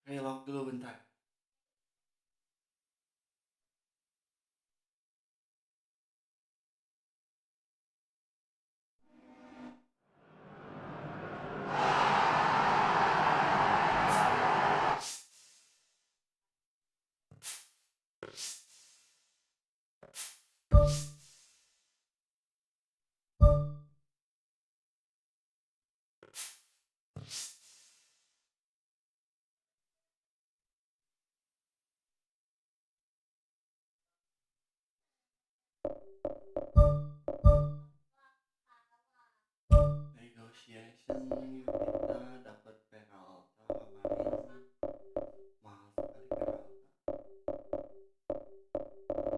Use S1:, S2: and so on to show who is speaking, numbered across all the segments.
S1: Relog dulu bentar. Negotiation kita dapat Peralta kemarin, mahal sekali Peralta. Kita coba cari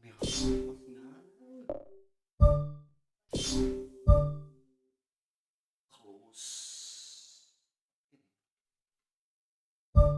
S1: Miroslav Klose ya. Miroslav Klose nggak ada. Klose. Nggak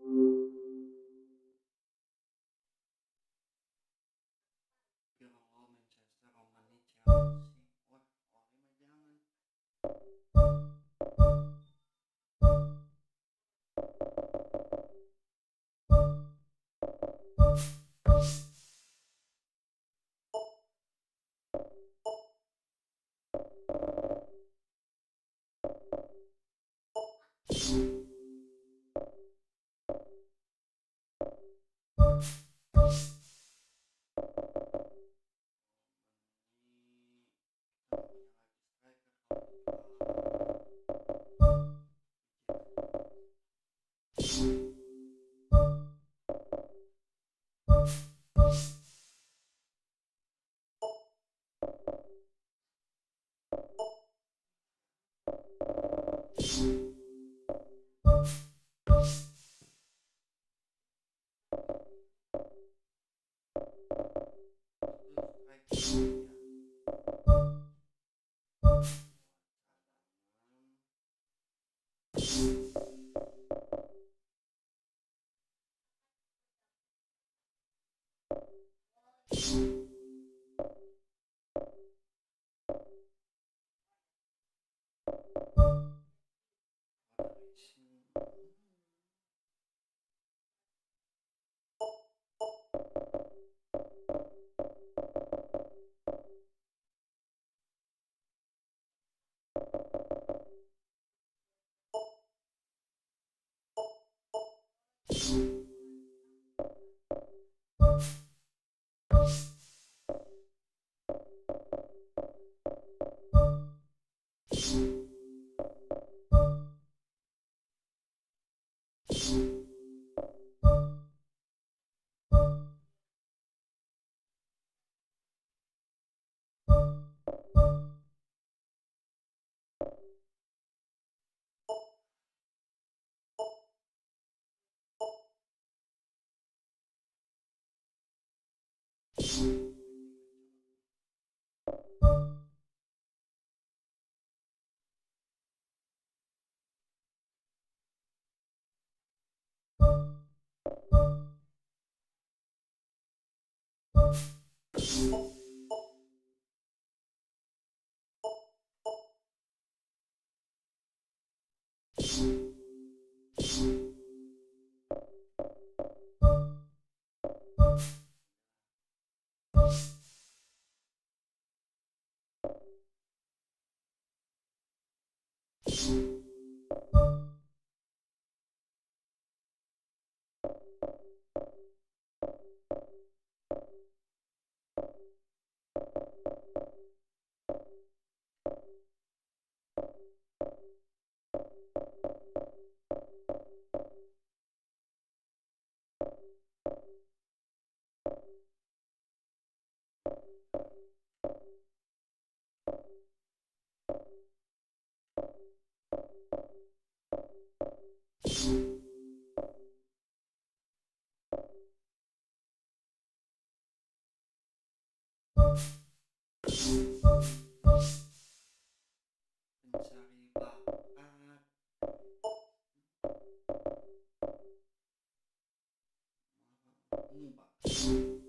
S1: ada. Mencari bakat, membahas.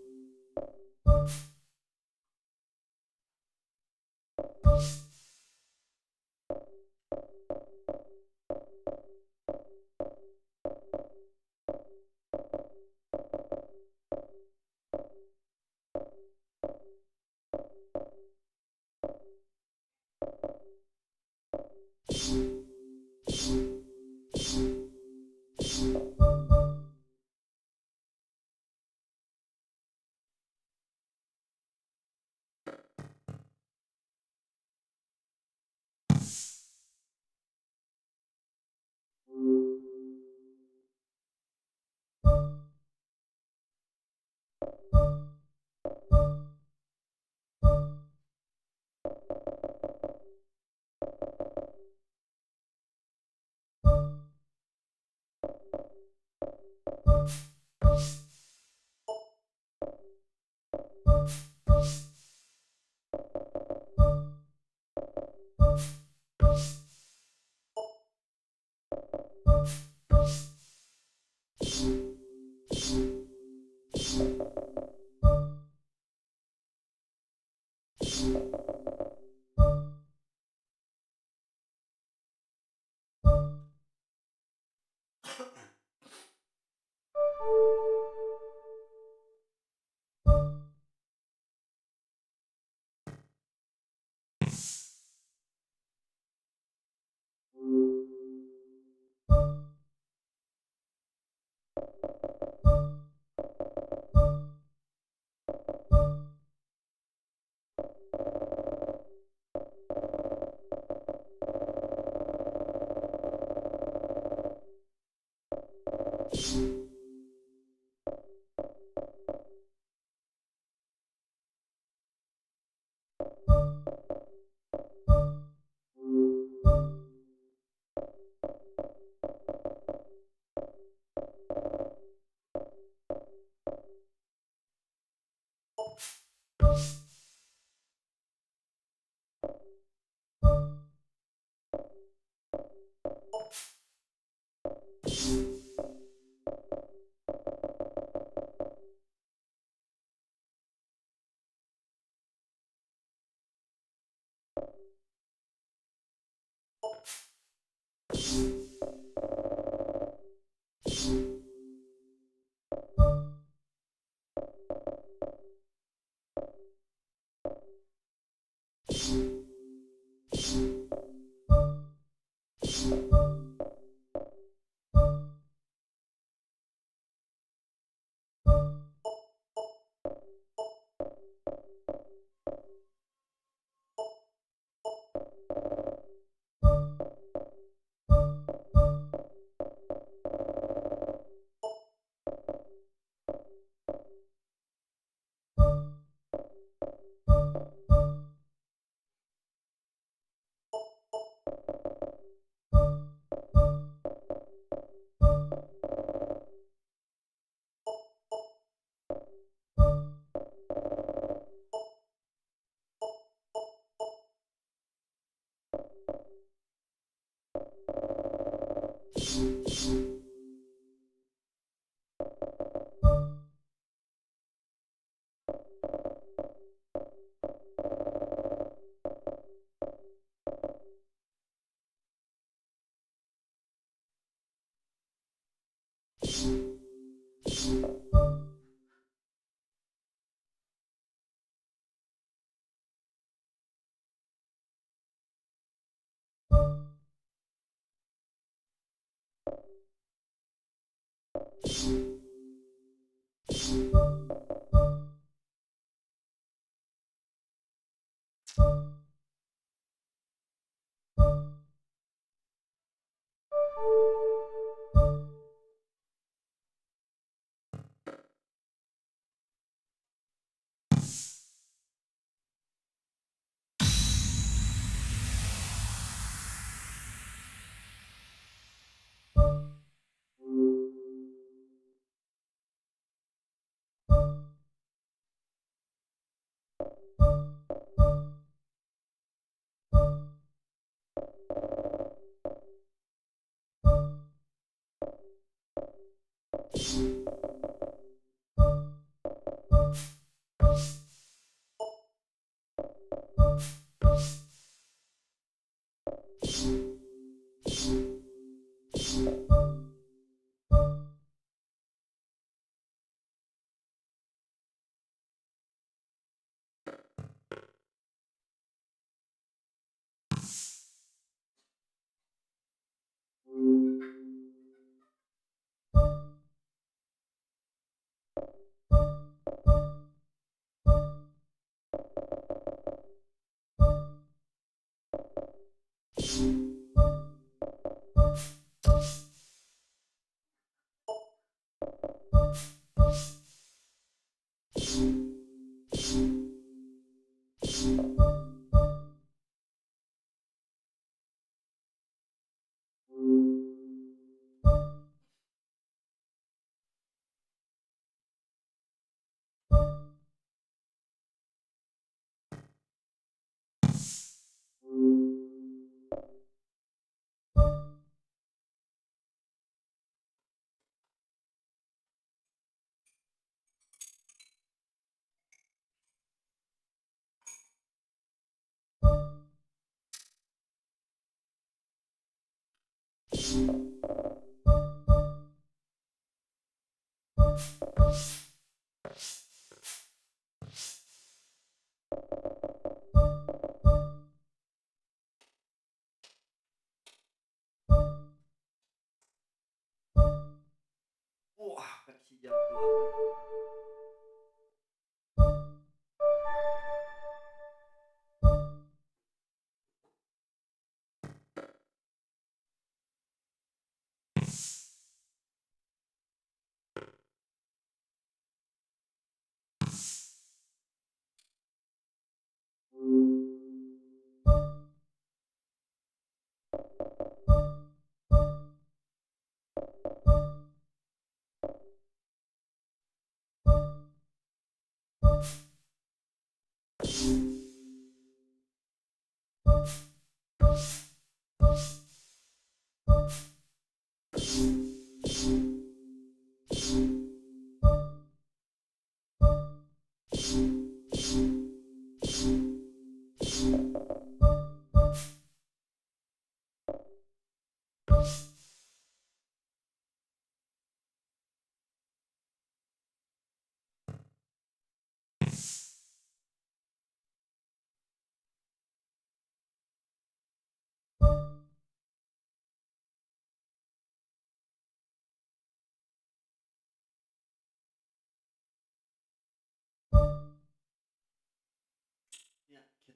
S1: Wah, Persija keluar.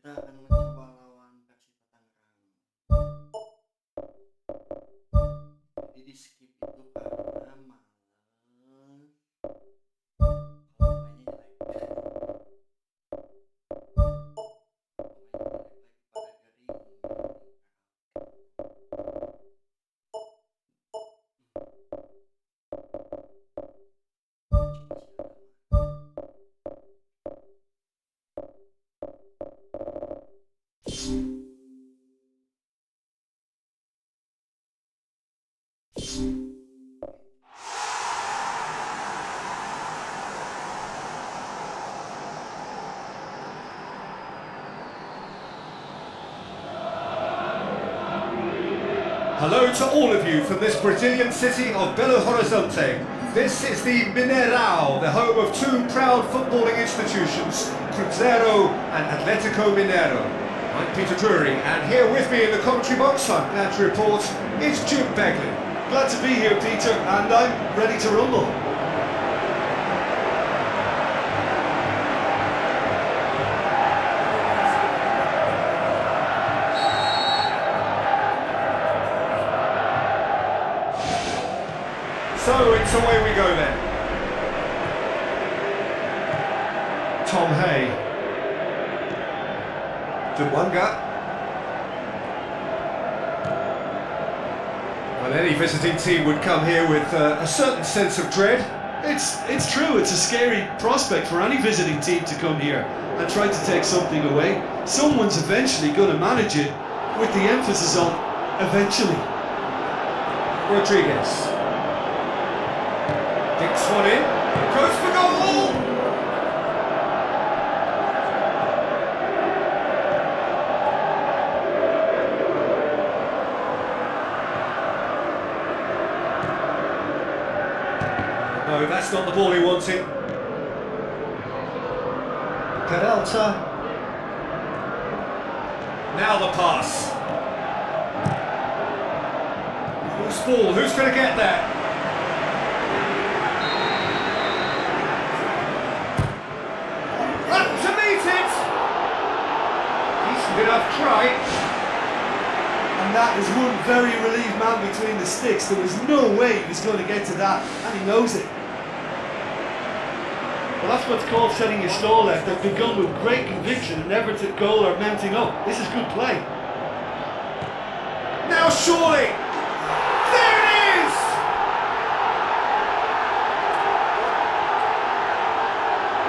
S1: kita akan mencoba lawan Persib Bandung. Jadi di skip itu karena males kalau mainnya jelek. Mainnya jelek lagi pada garing.
S2: Hello to all of you from this Brazilian city of Belo Horizonte. This is the Mineirão, the home of two proud footballing institutions, Cruzeiro and Atlético Mineiro. I'm Peter Drury, and here with me in the commentary box, I'm glad to report, is Jude Begley.
S3: Glad to be here, Peter, and I'm ready to rumble.
S2: So it's away we go then. Tom Hay. Duwanga. Well, any visiting team would come here with a certain sense of dread.
S3: It's true, it's a scary prospect for any visiting team to come here and try to take something away. Someone's eventually going to manage it, with the emphasis on eventually.
S2: Rodriguez. Dinks one in, goes for goal! No, that's not the ball he wanted. Peralta. Now the pass. Loose ball, who's going to get there? Enough try.
S3: And that is one very relieved man between the sticks. There was no way he was going to get to that, and he knows it. Well, that's what's called setting your stall left. They've begun with great conviction and never to goal or mounting up. This is good play.
S2: Now surely! There it is!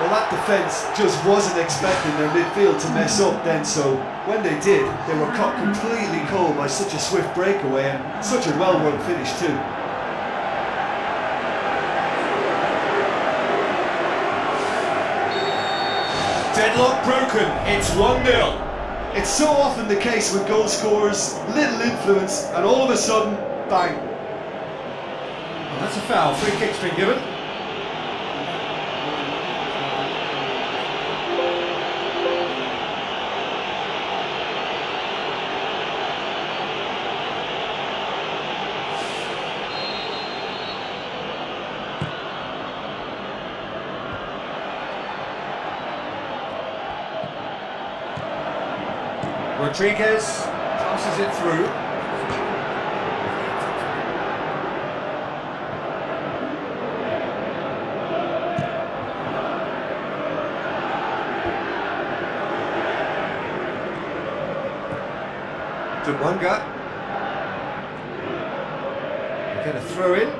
S3: Well, that defence just wasn't expecting their midfield to mess up then, so when they did, they were caught completely cold by such a swift breakaway and such a well-run finish too.
S2: Deadlock broken, it's 1-0.
S3: It's so often the case with goal scorers, little influence, and all of a sudden, bang.
S2: Well, that's a foul, free kick's been given. Rodriguez passes it through. Duwanga. Get a throw in.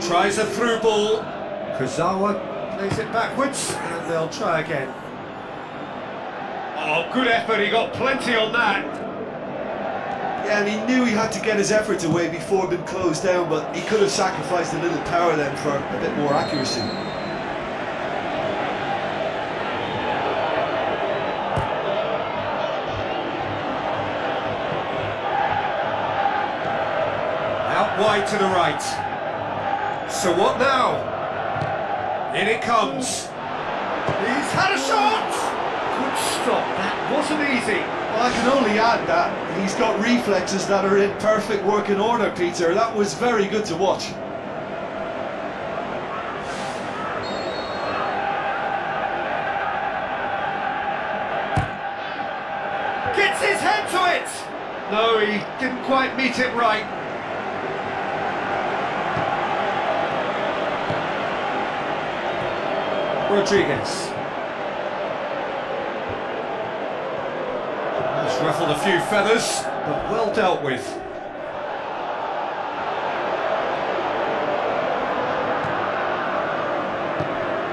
S2: Tries a through ball. Kurzawa plays it backwards, and they'll try again. Oh, good effort, he got plenty on that.
S3: Yeah, and he knew he had to get his efforts away before being closed down, but he could have sacrificed a little power then for a bit more accuracy.
S2: Out wide to the right. So what now? In it comes. He's had a shot! Good stop, that wasn't easy.
S3: Well, I can only add that he's got reflexes that are in perfect working order, Peter. That was very good to watch.
S2: Gets his head to it! No, he didn't quite meet it right. Rodriguez. He's ruffled a few feathers, but well dealt with.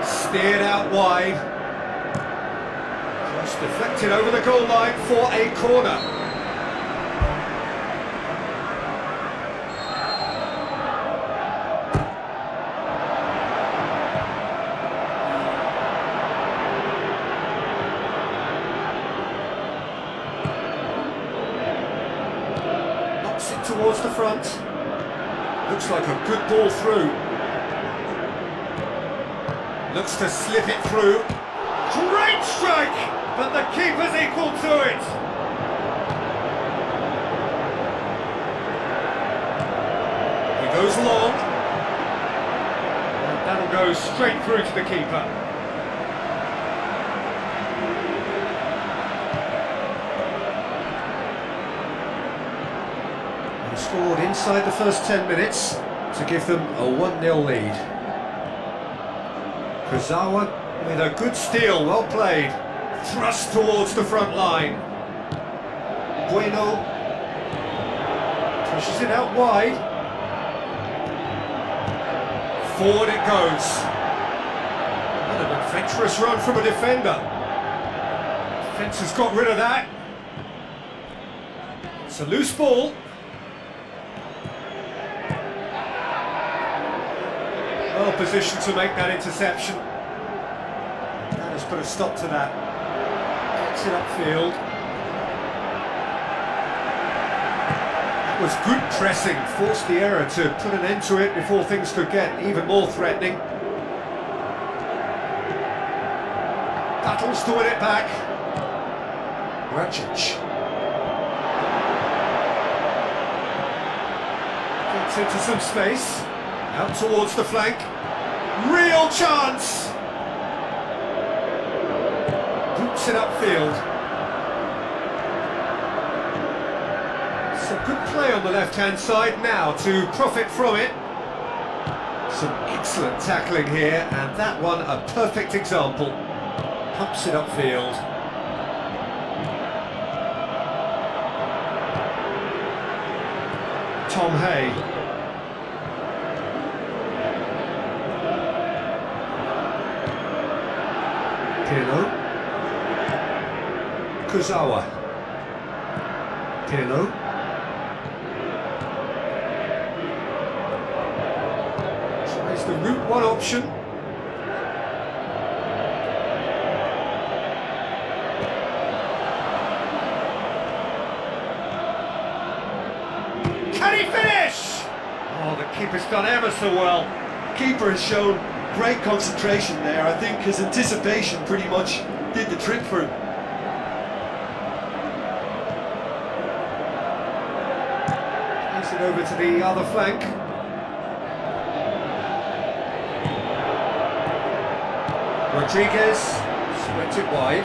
S2: Steered out wide. Just deflected over the goal line for a corner. Towards the front. Looks like a good ball through. Looks to slip it through. Great strike! But the keeper's equal to it. He goes long. And that'll go straight through to the keeper. Scored inside the first 10 minutes to give them a 1-0 lead. Kurzawa with a good steal, well played. Thrust towards the front line. Bueno pushes it out wide. Forward it goes. And an adventurous run from a defender. Defence has got rid of that. It's a loose ball. Well positioned to make that interception. That has put a stop to that. Gets it upfield. That was good pressing, forced the error to put an end to it before things could get even more threatening. Battles to win it back. Racic. Gets into some space. Out towards the flank. Real chance! Boots it upfield. Some good play on the left-hand side now to profit from it. Some excellent tackling here, and that one a perfect example. Pumps it upfield. Tom Hay. Pirlo. Kurzawa. Pirlo. Tries the route one option. Can he finish? Oh, the keeper's done ever so well.
S3: Keeper has shown great concentration there. I think his anticipation pretty much did the trick for him.
S2: Plays it over to the other flank. Rodriguez spreads it wide.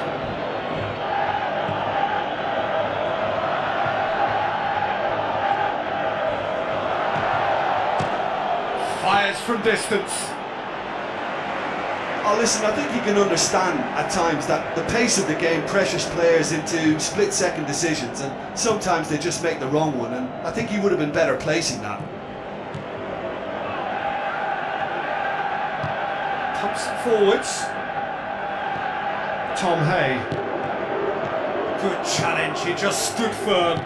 S2: Fires from distance.
S3: Oh, listen, I think you can understand at times that the pace of the game pressures players into split-second decisions, and sometimes they just make the wrong one, and I think he would have been better placing that.
S2: Pumps it forwards. Tom Hay. Good challenge, he just stood firm.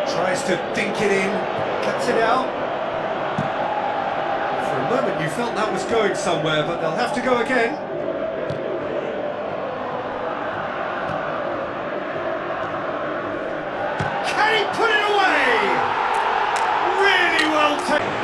S2: Tries to dink it in, cuts it out. For a moment you felt that was going somewhere, but they'll have to go again. Can he put it away? Really well taken.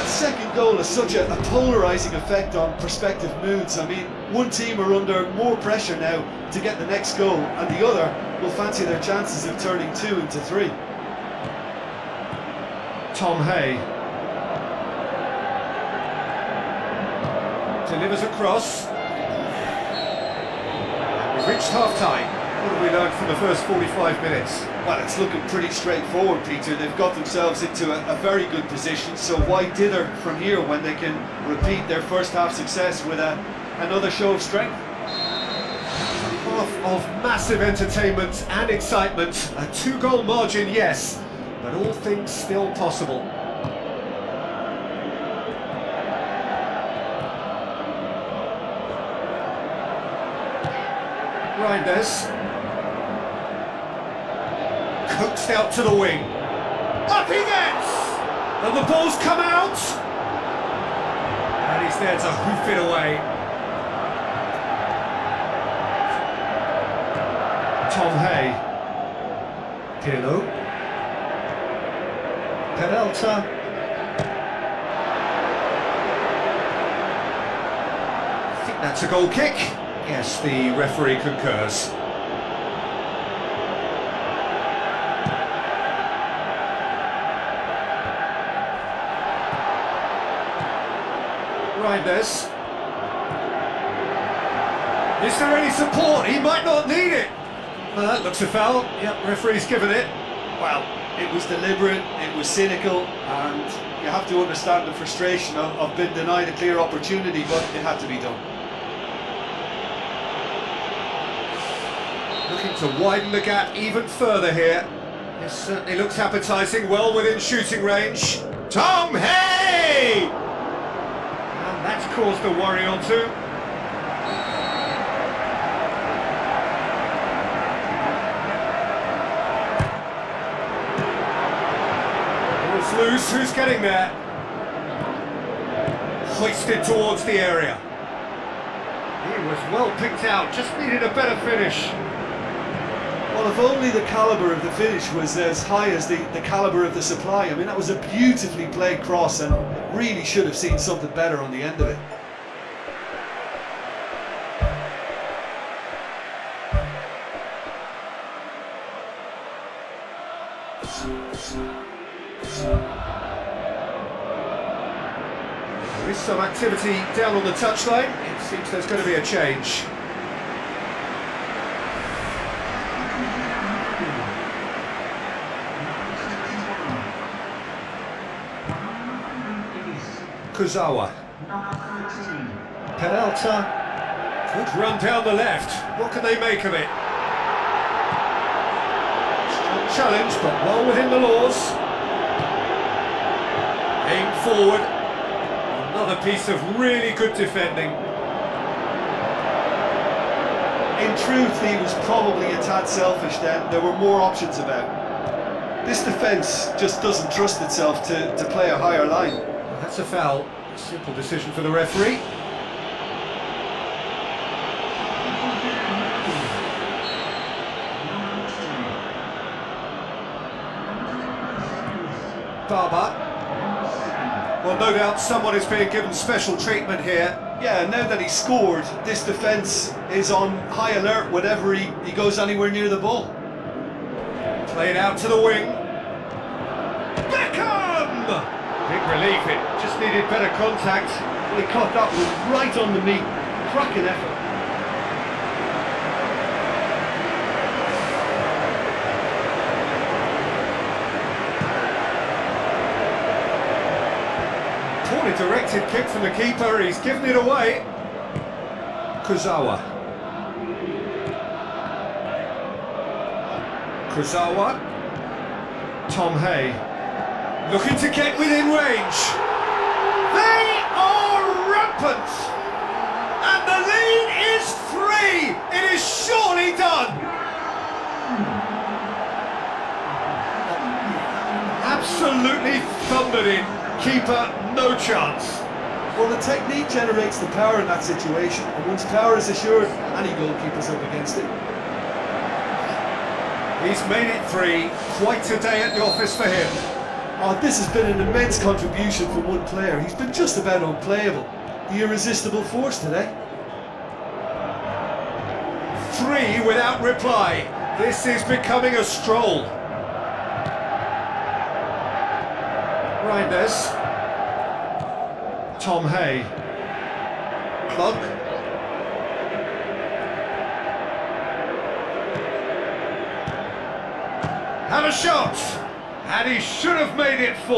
S3: That second goal has such a polarising effect on prospective moods. I mean, one team are under more pressure now to get the next goal, and the other will fancy their chances of turning 2 into 3.
S2: Tom Hay delivers across. We've reached half-time. What have we learned from the first 45 minutes?
S3: Well, it's looking pretty straightforward, Peter. They've got themselves into a very good position, so why dither from here when they can repeat their first half success with another show of strength?
S2: Half of massive entertainment and excitement. A 2-goal margin, yes, but all things still possible. Reinders. Coaxed out to the wing. Up he gets! And the ball's come out! And he's there to hoof it away. Tom Hay. Pirlo. Peralta. I think that's a goal kick. Yes, the referee concurs. Reinders. Is there any support? He might not need it. That looks a foul. Yep, referee's given it.
S3: Well, it was deliberate, it was cynical, and you have to understand the frustration of being denied a clear opportunity, but it had to be done.
S2: Looking to widen the gap even further here. This certainly looks appetising, well within shooting range. Tom Hay! And that's caused a worry or two. Ball's loose, who's getting there? Hoisted towards the area. He was well picked out, just needed a better finish.
S3: Well, if only the calibre of the finish was as high as the calibre of the supply. I mean, that was a beautifully played cross and really should have seen something better on the end of it.
S2: There is some activity down on the touchline. It seems there's going to be a change. Kurzawa. Peralta. Good run down the left. What can they make of it? Strong challenge, but well within the laws. Aim forward. Another piece of really good defending.
S3: In truth, he was probably a tad selfish then. There were more options about. This defence just doesn't trust itself to play a higher line.
S2: That's a foul. Simple decision for the referee. Barber. Well, no doubt someone is being given special treatment here.
S3: Yeah, now that he's scored, this defence is on high alert whenever he goes anywhere near the ball.
S2: Played out to the wing. Beckham! Big relief, it just needed better contact.
S3: He caught that one right on the meat. Cracking effort.
S2: Poorly directed kick from the keeper, he's given it away. Kurzawa. Kurzawa. Tom Hay. Looking to get within range. They are rampant! And the lead is 3! It is surely done! Absolutely thundered in. Keeper, no chance.
S3: Well, the technique generates the power in that situation, and once power is assured, any goalkeeper's up against it.
S2: He's made it 3. Quite a day at the office for him.
S3: Oh, this has been an immense contribution from one player. He's been just about unplayable. The irresistible force today.
S2: 3 without reply. This is becoming a stroll. Reinders. Tom Hay. Klug. Have a shot! And he should have made it 4.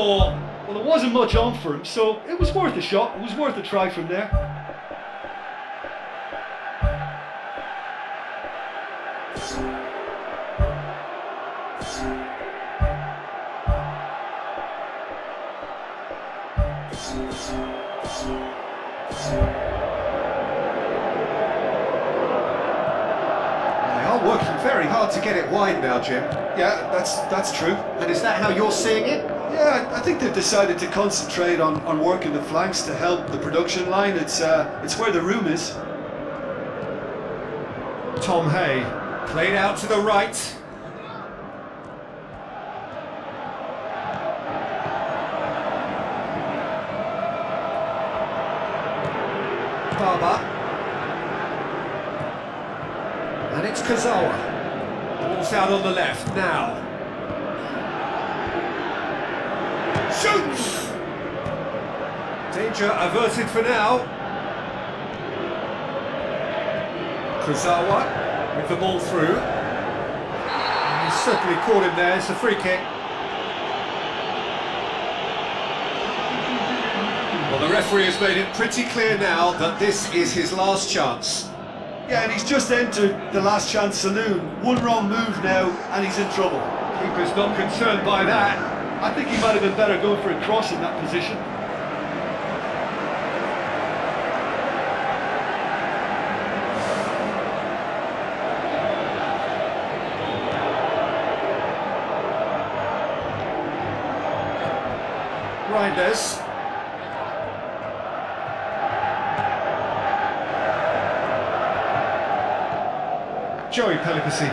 S3: Well, it wasn't much on for him, so it was worth a shot. It was worth a try from there.
S2: They are working very hard to get it wide now, Jim.
S3: Yeah, that's true.
S2: And is that how you're seeing it?
S3: Yeah, I think they've decided to concentrate on working the flanks to help the production line. It's where the room is.
S2: Tom Hay, played out to the right. Baba. And it's Kazawa. Ball's out on the left now. Shoots! Danger averted for now. Kurzawa with the ball through. And he's certainly caught him there. It's a free kick. Well, the referee has made it pretty clear now that this is his last chance.
S3: Yeah, and he's just entered the last chance saloon. One wrong move now, and he's in trouble.
S2: Keeper's not concerned by that.
S3: I think he might have been better going for a cross in that position.
S2: Reinders. Joey Pelipasi.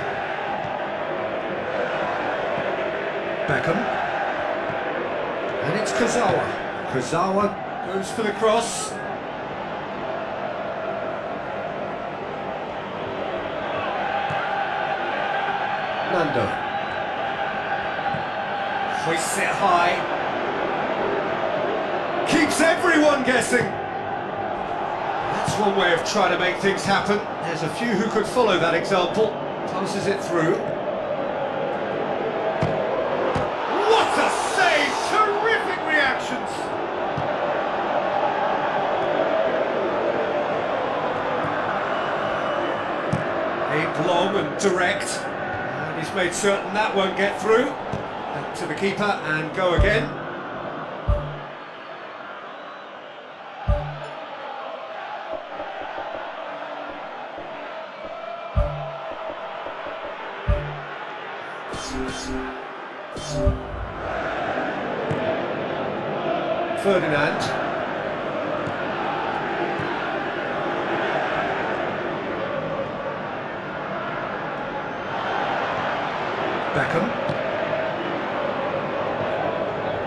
S2: Beckham. And it's Kurzawa. Kurzawa goes for the cross. Nando. Hoists it high. Keeps everyone guessing. That's one way of trying to make things happen. There's a few who could follow that example. Passes it through. What a save! Terrific reactions! Aimed long and direct. And he's made certain that won't get through. Back to the keeper and go again. Ferdinand. Beckham.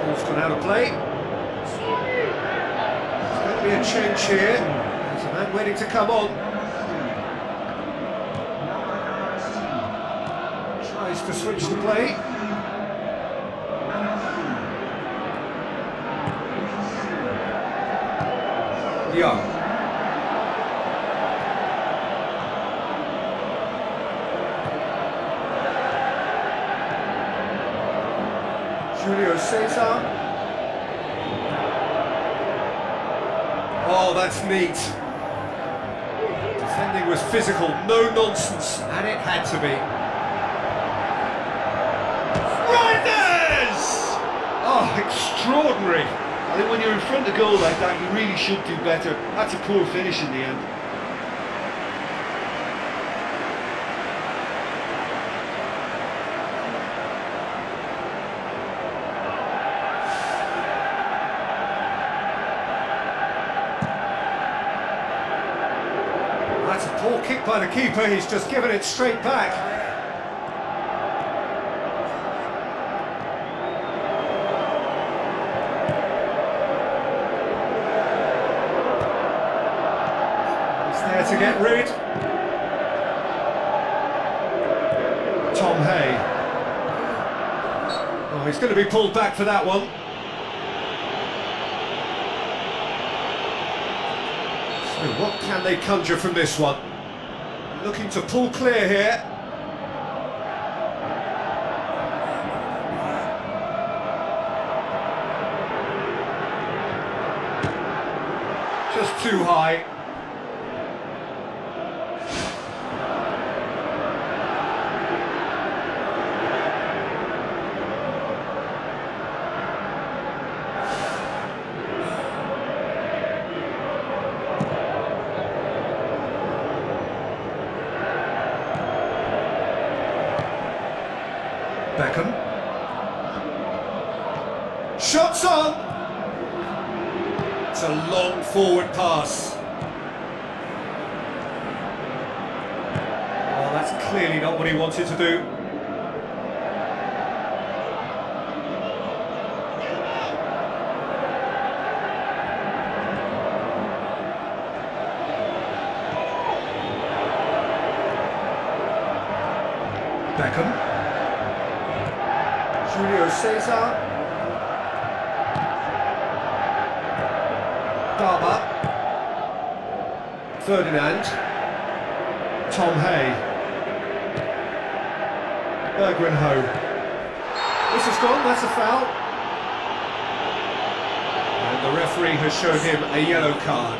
S2: Ball's gone out of play. There's going to be a change here. There's a man waiting to come on. Tries to switch the play. Young. Julio Cesar. Oh, that's neat. Defending was physical, no nonsense, and it had to be. Reinders! Oh, extraordinary.
S3: I think when you're in front of goal like that, you really should do better. That's a poor finish in the end.
S2: That's a poor kick by the keeper, he's just given it straight back. Oh, he's going to be pulled back for that one. So what can they conjure from this one? Looking to pull clear here. Just too high. Beckham. Shots on! It's a long forward pass. Oh, that's clearly not what he wanted to do. Beckham. Julio Cesar. Barber. Ferdinand. Tom Hay. Bergrenho. This is gone, that's a foul. And the referee has shown him a yellow card.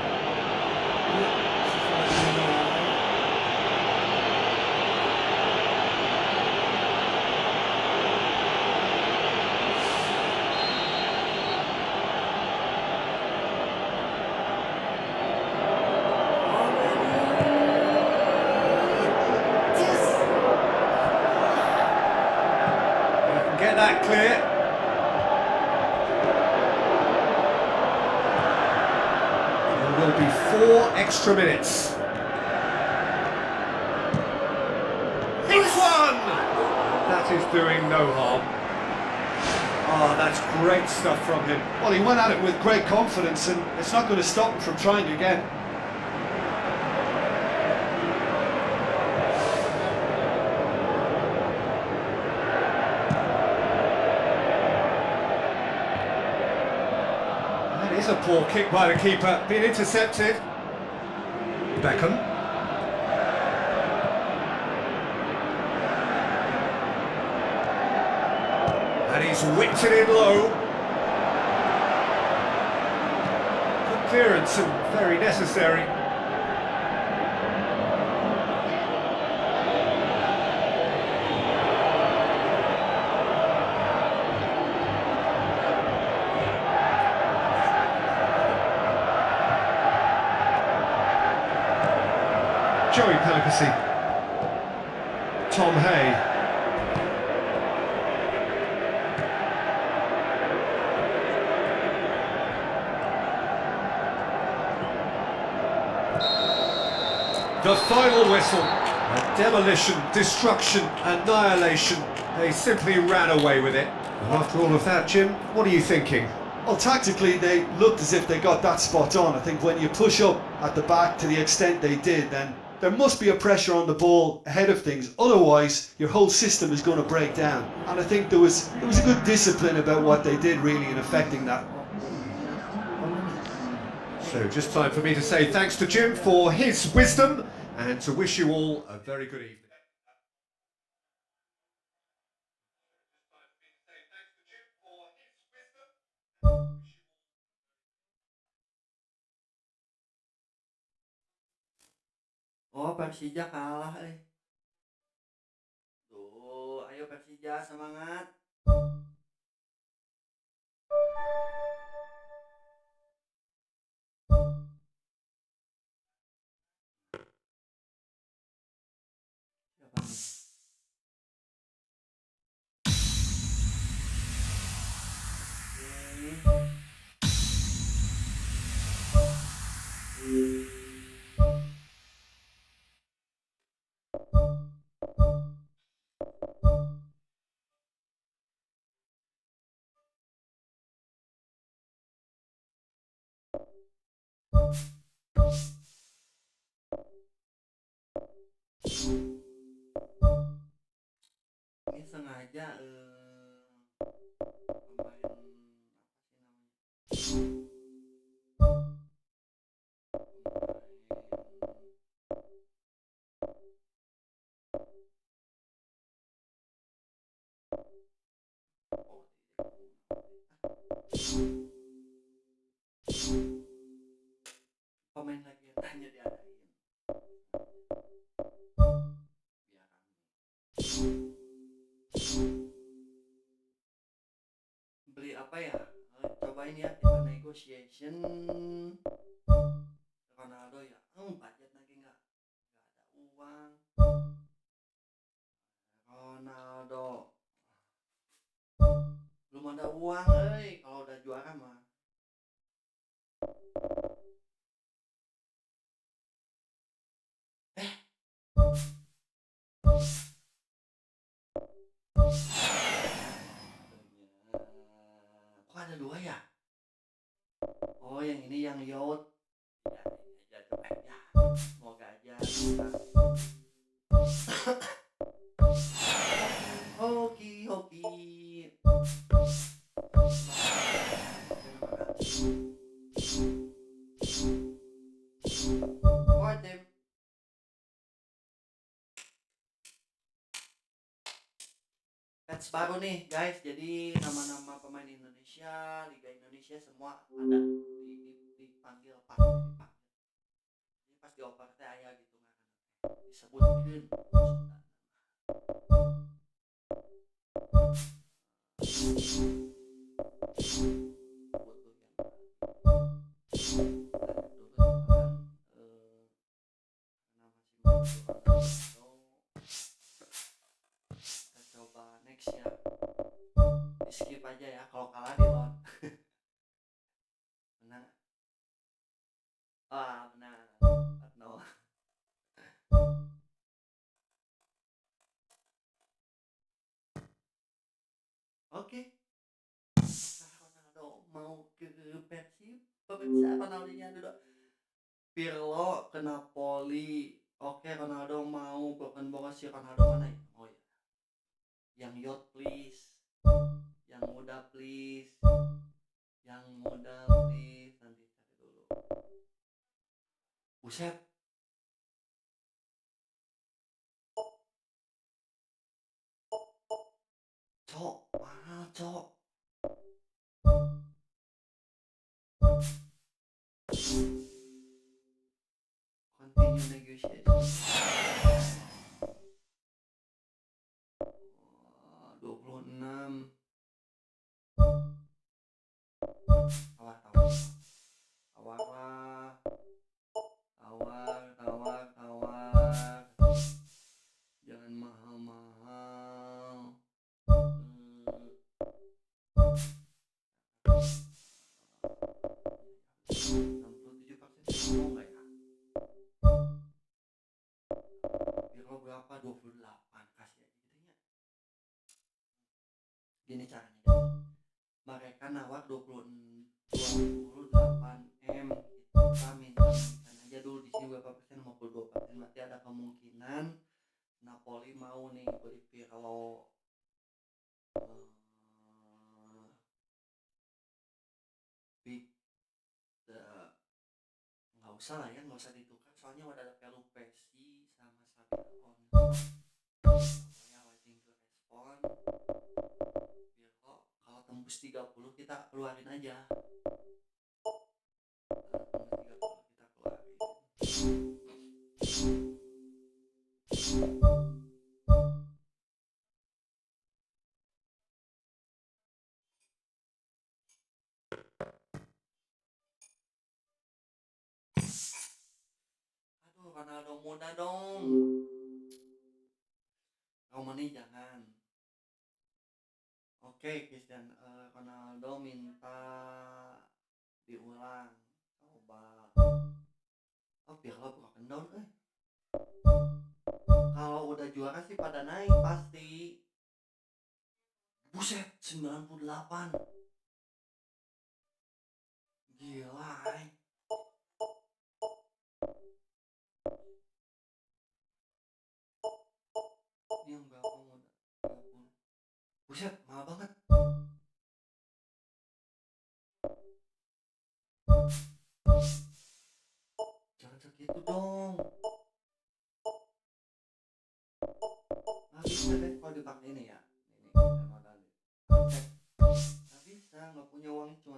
S2: Get that clear. There will be 4 extra minutes. He's won! That is doing no harm. Oh, that's great stuff from him.
S3: Well, he went at it with great confidence, and it's not going to stop him from trying again.
S2: It's a poor kick by the keeper, being intercepted. Beckham. And he's whipped it in low. Good clearance and very necessary. Joey Pellicassi. Tom Hay. The final whistle. A demolition, destruction, annihilation. They simply ran away with it. And after all of that, Jim, what are you thinking?
S3: Well, tactically, they looked as if they got that spot on. I think when you push up at the back to the extent they did, then there must be a pressure on the ball ahead of things. Otherwise, your whole system is going to break down. And I think there was a good discipline about what they did, really, in affecting that.
S2: So just time for me to say thanks to Jim for his wisdom and to wish you all a very good evening.
S1: Oh, Persija kalah, Tuh, ayo Persija semangat. Siapa nih? Ini sengaja Pemain lagi yang tanya diadain biar rame. Beli apa ya? Cobain ya, kita negotiation Ronaldo ya. Budget lagi nggak ada uang. Ronaldo belum ada uang, kalau udah juara mah. Kok ada dua ya? Oh, yang ini yang yacht. Ya, ini aja coba ya. Semoga aja bisa. Hoki. What them? Patch baru nih guys, jadi nama-nama pemain Indonesia, Liga Indonesia semua ada dipanggil pas dipanggil. Jadi pas dioper teh aya gitu ngaran disebutkeun. Kita coba next ya. Di skip aja ya, kalau kalah di loan. Menang. Menang. 4-0. Oke. Apakah Ronaldo mau ke Persib? Pemirsa, Ronaldonya dulu. Pirlo ke Napoli. Oke, Ronaldo mau bukan si Ronaldo mana ya? Oh ya. Yang yacht please. Yang muda please. Nanti cari dulu. Buset. Cok, mahal cok. Continue negotiation. 26. Tawar lah. Tawar. Jangan mahal-mahal. 67% mau nggak ya? Biro berapa? 28. Kasih aja gitu ya. Gini caranya guys. Mereka nawar 28M. Kita minta aja dulu di sini berapa persen, 52%. Berarti ada kemungkinan Napoli mau nih beli Pirlo. Nggak usah lah ya, nggak usah ditukar soalnya udah ada Pelupesi sama Sabina ya, waiting to respond. Pirlo kalau tembus 30 kita keluarin aja. Aduh, Ronaldo muda dong. Romani jangan. Oke, Ronaldo minta diulang. Coba. Oh, Pirlo broken down, Kalau udah juara sih pada naik pasti. Buset, 98. Gila, Ini yang berapa muda? 30. Buset, mahal banget.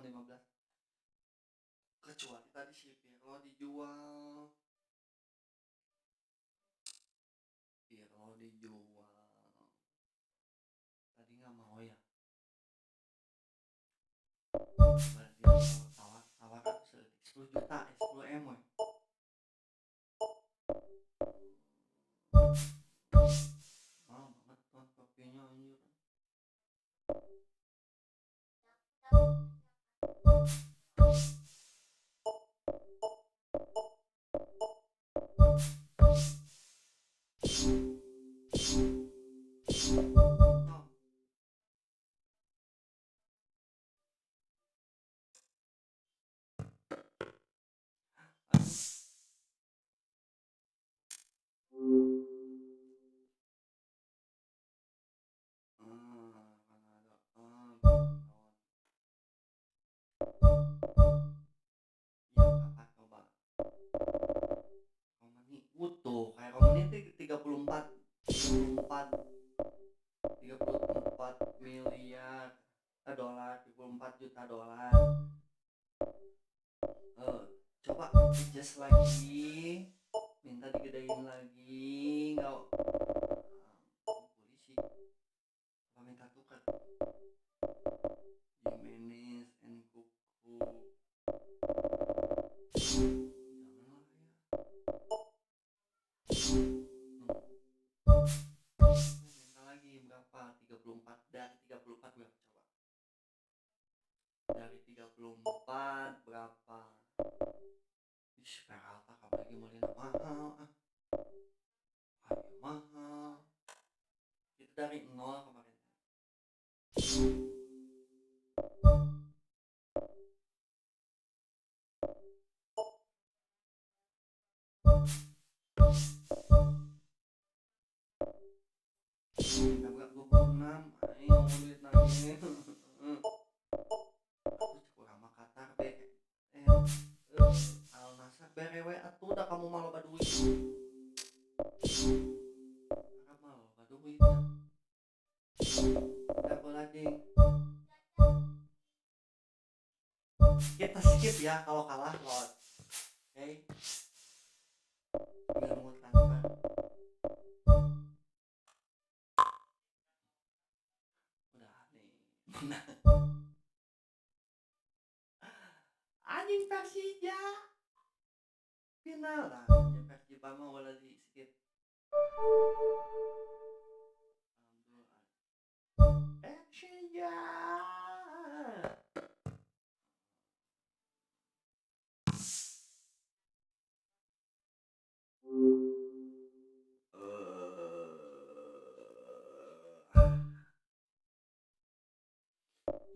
S1: 15. Kecuali tadi si Pirlo dijual. Tadi nggak mau ya. Dia tawar aku 10 juta, 10 M we. Mahal banget tuan kopinya anjir. Coba Romani utuh kayak Romani itu 34 miliar dolar, 34 juta dolar. Coba adjust lagi, minta digedein lagi, nggak polisi apa minta tukar Jimenez and Kuku. Janganlah ya. Minta lagi berapa? 34 dari 34 berapa coba? Dari 34 berapa? Ih, Peralta apalagi Molina mahal. Ayo mahal. Itu dari 0 kemarin. Enggak 26. Ayo duit lagi. Aku cukup sama Qatar be. Al-Nasr berewe atuh udah kamu malu baduit. Arab malu baduit. Enggak boleh ding. Kita skip ya kalau kalah lot. Oke. Ilmu transfer. Udah nih. Anjing Persija. Final lah. Persib mah boleh di skip. Persija.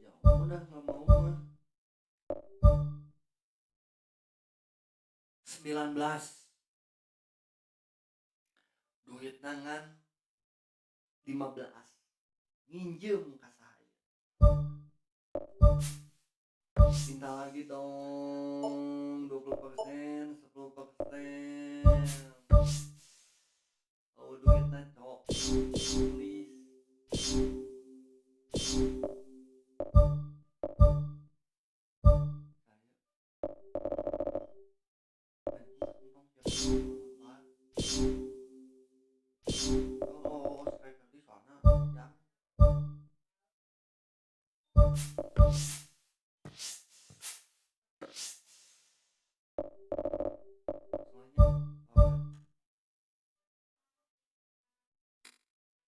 S1: Ya udah nggak mau mah. 19 duit nangan 15 nginjem ka saya. Minta lagi dong 20%, 10%. Oh duitnya cok please. Oh, striker di sana ya.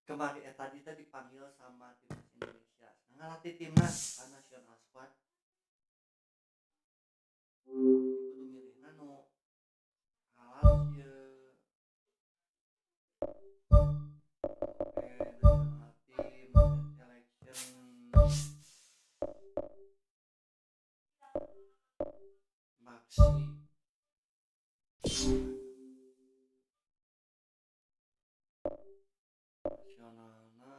S1: Kemarin tadi dipanggil sama timnas Indonesia. Ngelatih timnas kan nasional squad. Kudu milihna nu halal ya. National team selection Maxi nasionalna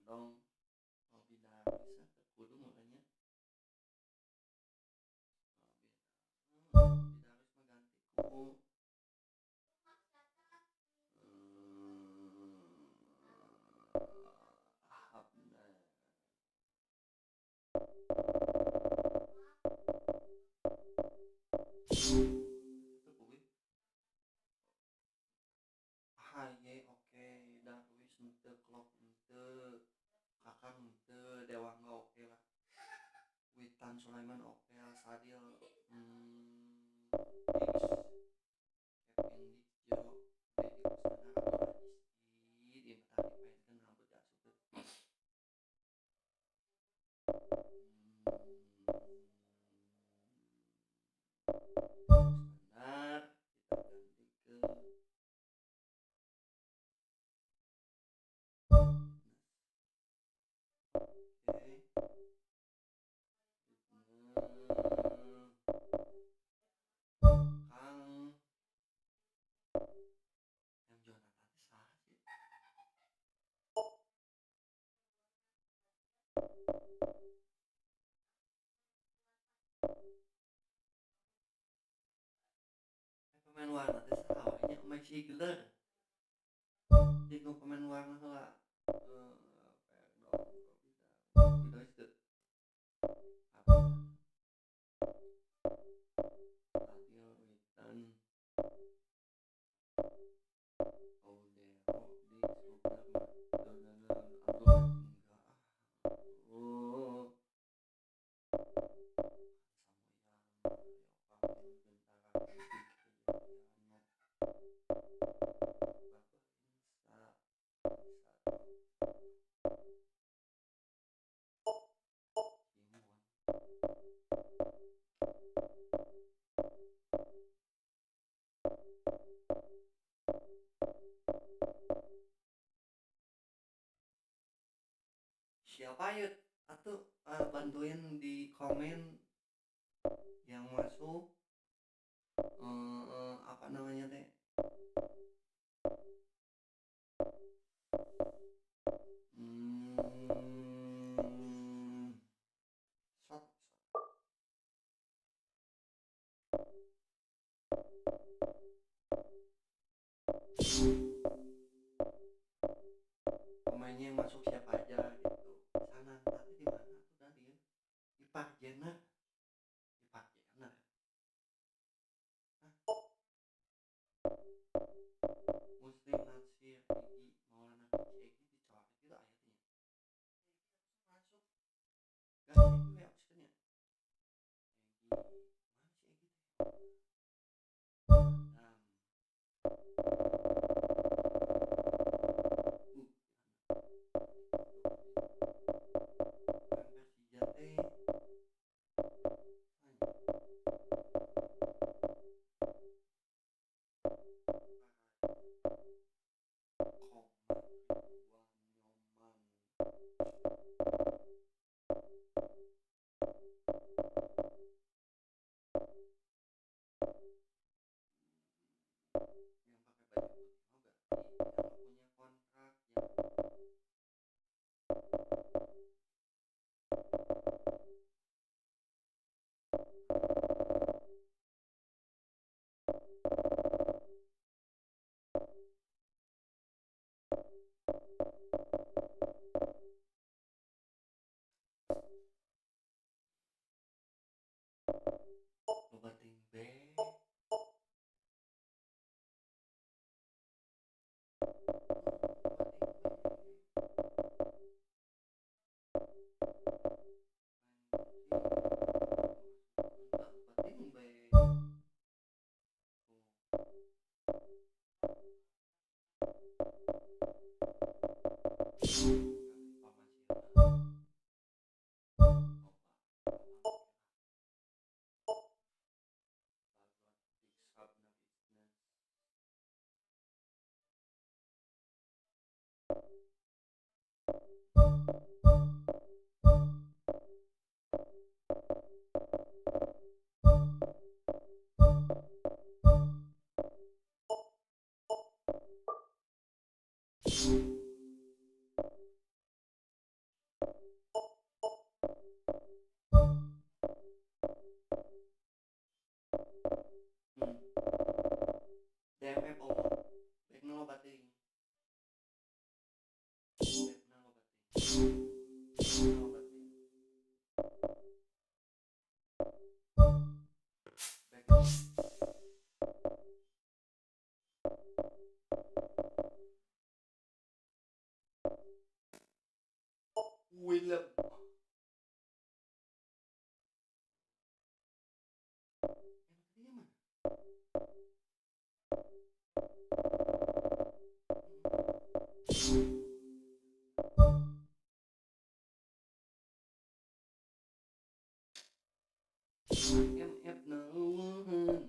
S1: dong Robi Darwis kudu mulanya Robi Darwis mah ganti ku Witan Sulaiman oke, Sadil Kevin Dijo Dedi Kusnandar Abdul Aziz di tadi painkan rambut asup Kusnandar kita ganti ke Kang yang Jonathan sah sih. Pemain warna teh sawahnya masih Gila. Jeung pemain warna heula. Bisa. Apa? Sadil Witan Audero di Sugar Donana Abdul hingga oh siapa yuk atau bantuin di komen yang masuk apa namanya teh shot pemainnya yang masuk siapa aja gitu. Sana tadi di mana tuh tadi ya? Di Park Jenner. Muslim Natsir Egi Maulana Egi dicoret itu ayatnya. Masuk. Gak sih gue absennya. Egi mana sih Egi teh? Persija teh yang pakai baju putih mah berarti yang punya kontrak loba ting be DMF omong baik nelo bating Willem MF nauhan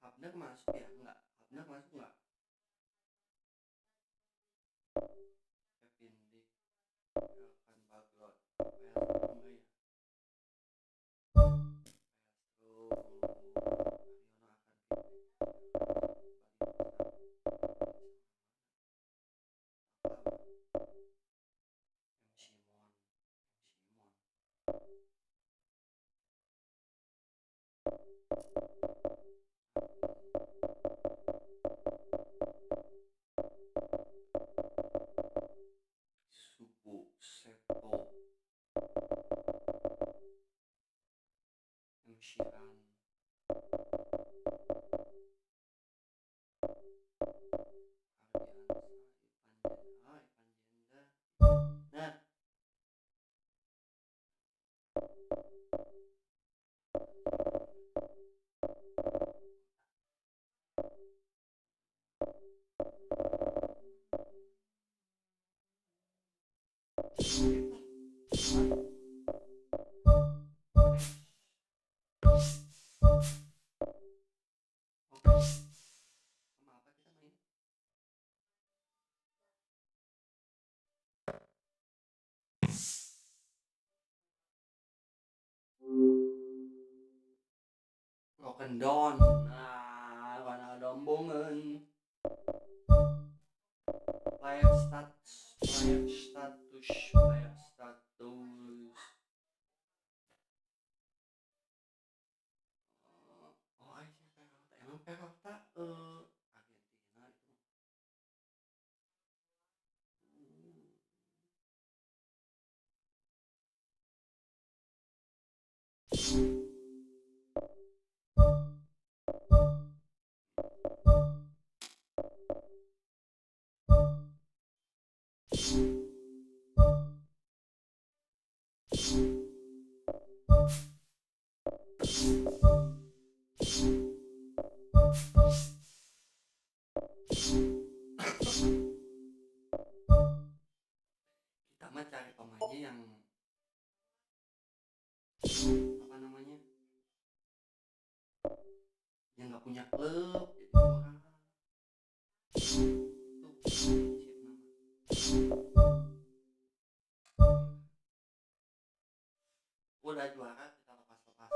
S1: Habnak masuk ya? Enggak. Habnak masuk enggak? Kevin Dick akan baglot. Enggak ya? Suku Seto Mshiran Nah oke, sama apa kita main? Broken Dawn. Nah, karena ada omongan player status. Oh, aja Peralta. Emang Peralta Argentina itu. Kita mah cari pemainnya yang apa namanya? Yang nggak punya klub jadi murah. Tuh, prinsip nama. Udah juara kita lepas-lepasin.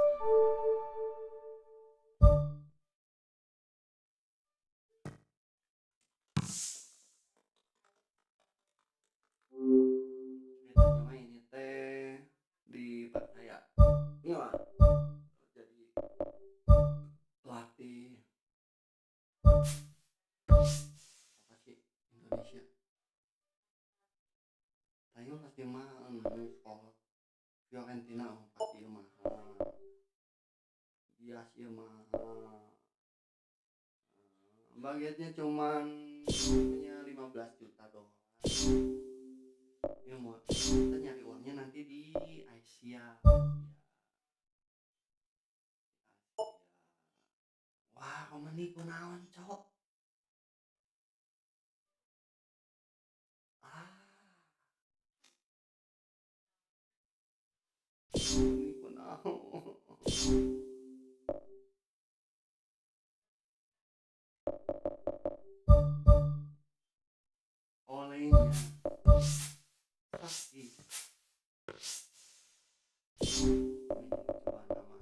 S1: Ceritanya mah ini teh dipercaya Mila jadi pelatih apa sih Indonesia. Tayo pasti mah sekolah Fiorentina pasti mah. Dia sih mah budgetnya cuman punya 15 juta dolar. Ya mau kita nyari uangnya nanti di Asia. Wah, komeni kunaon, cok. Komeni kunaon. Olehnya sakit. Coba nama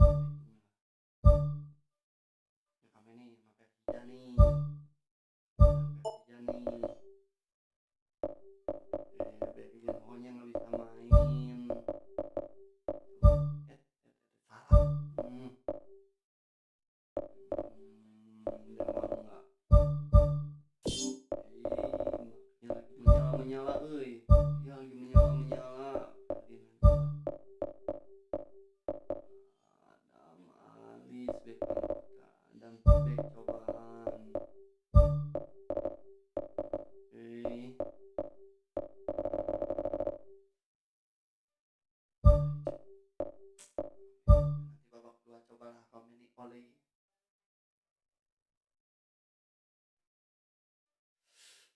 S1: itu kami nih sama Persija nih. Bikin pokoknya nggak bisa main. Salah. Udah mau nggak? Lagi menyala, euy. Dia lagi menyala. Ferdinand.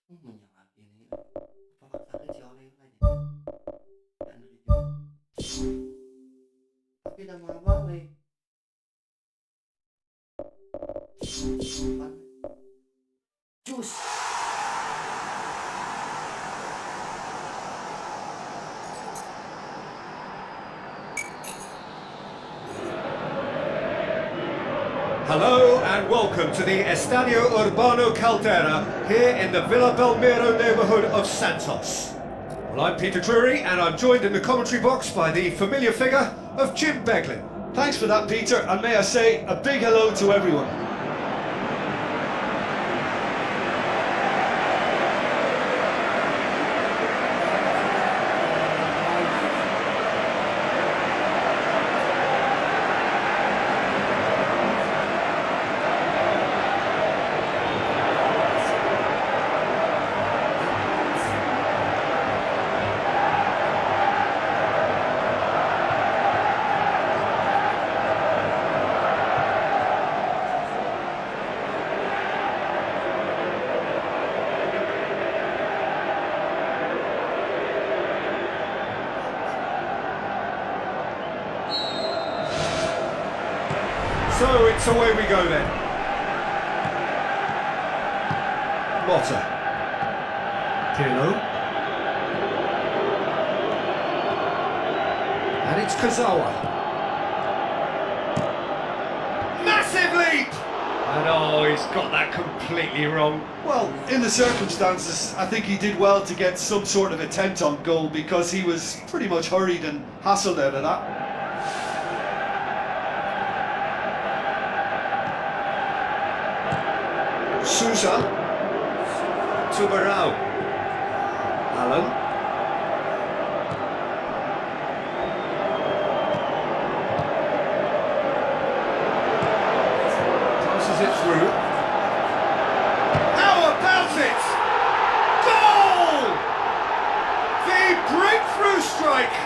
S1: Menyala ini. Paksa kecil oleh lainnya. Andriy juga. Tapi udah mau balik. Jus.
S2: Hello and welcome to the Estadio Urbano Caldera here in the Villa Belmiro neighbourhood of Santos. Well, I'm Peter Drury and I'm joined in the commentary box by the familiar figure of Jim Beglin.
S3: Thanks for that, Peter, and may I say a big hello to everyone.
S2: So it's away we go then. Motta. Pirlo. And it's Kazawa. Massive leap! And oh, he's got that completely wrong.
S3: Well, in the circumstances, I think he did well to get some sort of attempt on goal because he was pretty much hurried and hassled out of that.
S2: Sousa. Tubarao. Allen. Passes it through. How about it? Goal! The breakthrough strike!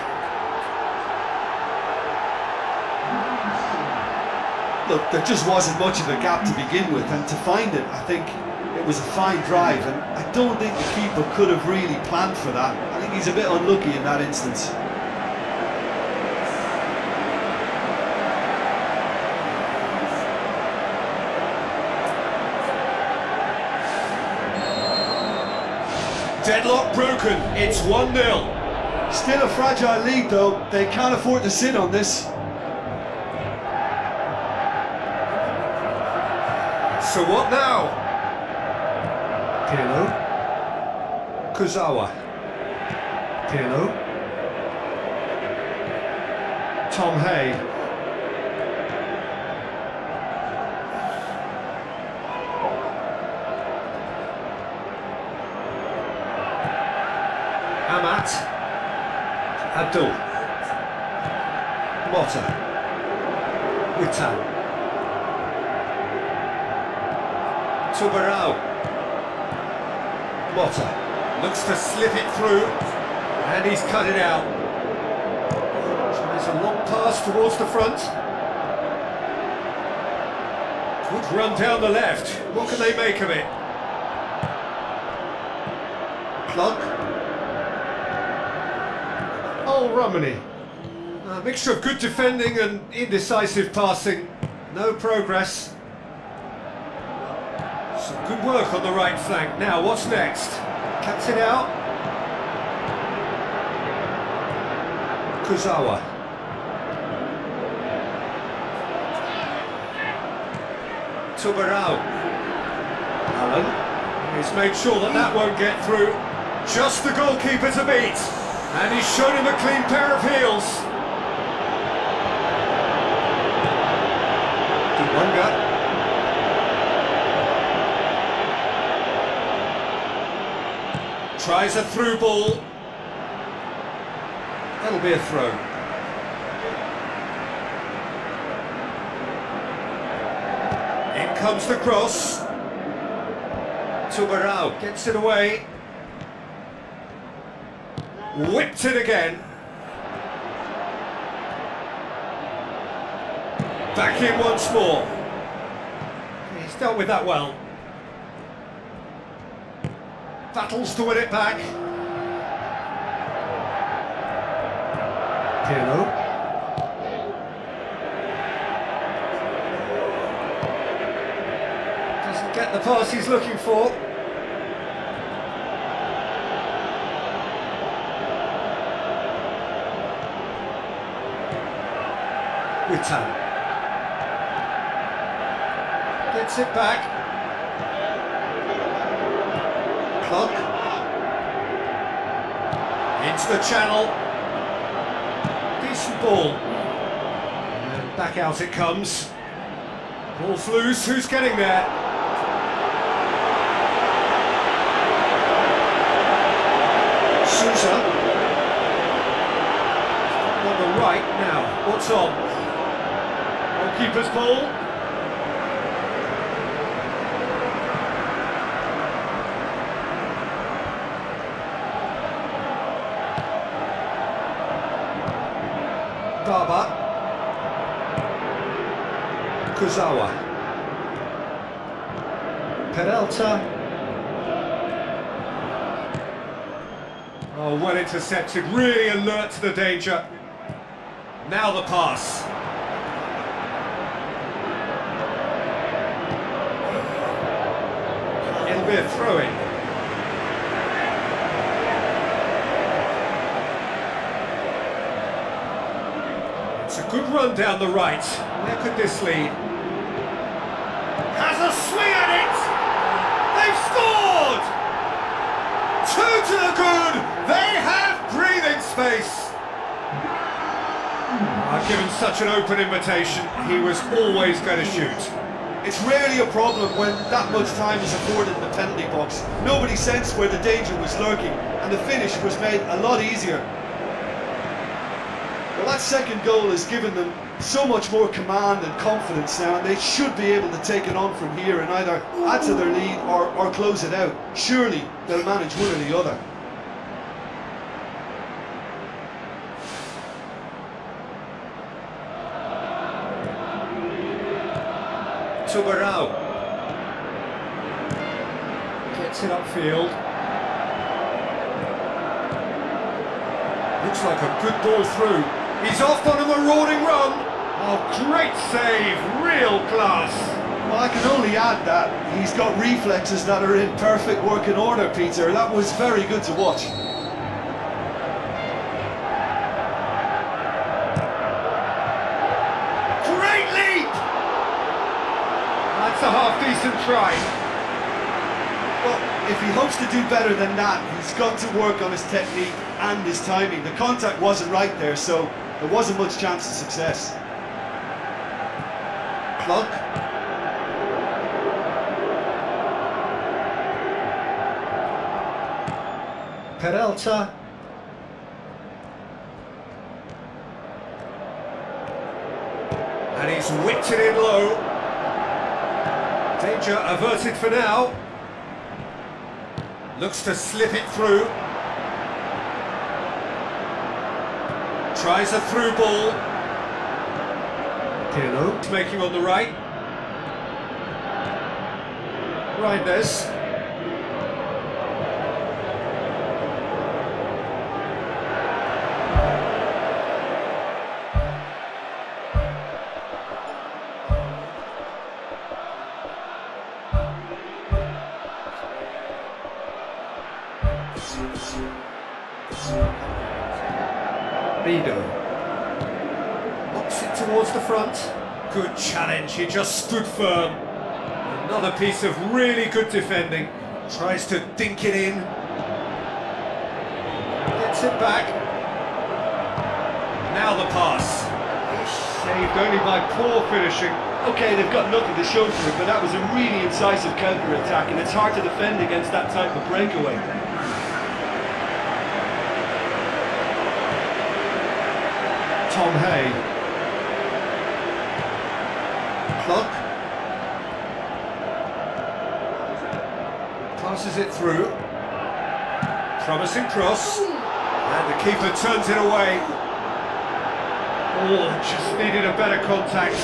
S3: Look, there just wasn't much of a gap to begin with, and to find it, I think it was a fine drive, and I don't think the keeper could have really planned for that. I think he's a bit unlucky in that instance.
S2: Deadlock broken, it's 1-0.
S3: Still a fragile lead though, they can't afford to sit on this.
S2: So what now?
S4: Pirlo.
S2: Kurzawa.
S4: Pirlo.
S2: Tom Hay. Amat. Abdul. Motta. Witan. Tubarao. Motta looks to slip it through, and he's cut it out. Tries a long pass towards the front. Good run down the left. What can they make of it? Plug. Oh, Romani. A mixture of good defending and indecisive passing. No progress. Some good work on the right flank. Now, what's next? Cuts it out. Kurzawa. Tubarao. Allen. He's made sure that that won't get through. Just the goalkeeper to beat. And he's shown him a clean pair of heels. Dibunga. Tries a through ball. That'll be a throw. In comes the cross. Tubarao gets it away. Whipped it again. Back in once more. He's dealt with that well. Battles to win it back.
S4: Pirlo.
S2: Doesn't get the pass he's looking for. Witan. Gets it back. Clock. Into the channel. Decent ball. And back out it comes. Ball's loose, who's getting there? Sousa. On the right now, what's on? Goalkeeper's ball. Baba. Kuzawa. Peralta. Oh, well intercepted, really alert to the danger. Now the pass. It'll be a throw-in. It's a good run down the right. Where could this lead? Has a swing at it! They've scored! 2 to the good! They have breathing space! I've given such an open invitation, he was always going to shoot.
S3: It's rarely a problem when that much time is afforded in the penalty box. Nobody sensed where the danger was lurking, and the finish was made a lot easier. Well, that second goal has given them so much more command and confidence now, and they should be able to take it on from here and either add to their lead or close it out. Surely they'll manage one or the other.
S2: Tubarão gets it upfield. Looks like a good ball through. He's off on a marauding run. Oh, great save, real class.
S3: Well, I can only add that he's got reflexes that are in perfect working order, Peter. That was very good to watch.
S2: Great leap! That's a half-decent try.
S3: Well, if he hopes to do better than that, he's got to work on his technique and his timing. The contact wasn't right there, so there wasn't much chance of success.
S2: Clock. Peralta. And he's whipped it in low. Danger averted for now. Looks to slip it through. Tries a through ball.
S4: Pirlo.
S2: Making on the right. Reinders. Rido. Knocks it towards the front. Good challenge, he just stood firm. Another piece of really good defending. Tries to dink it in. Gets it back. Now the pass. Saved only by poor finishing.
S5: Okay, they've got nothing to show for it, but that was a really incisive counter-attack, and it's hard to defend against that type of breakaway.
S2: Tom Hay. Clock. Passes it through. Promising cross. And the keeper turns it away. Oh, just needed a better contact.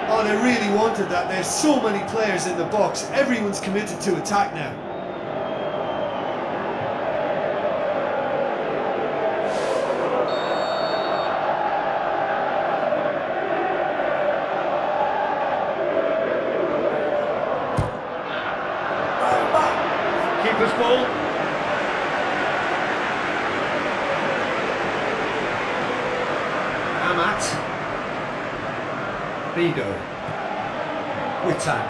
S3: Oh, they really wanted that. There's so many players in the box. Everyone's committed to attack now.
S5: goalkeeper's ball.
S2: Amat. Bido. Witan.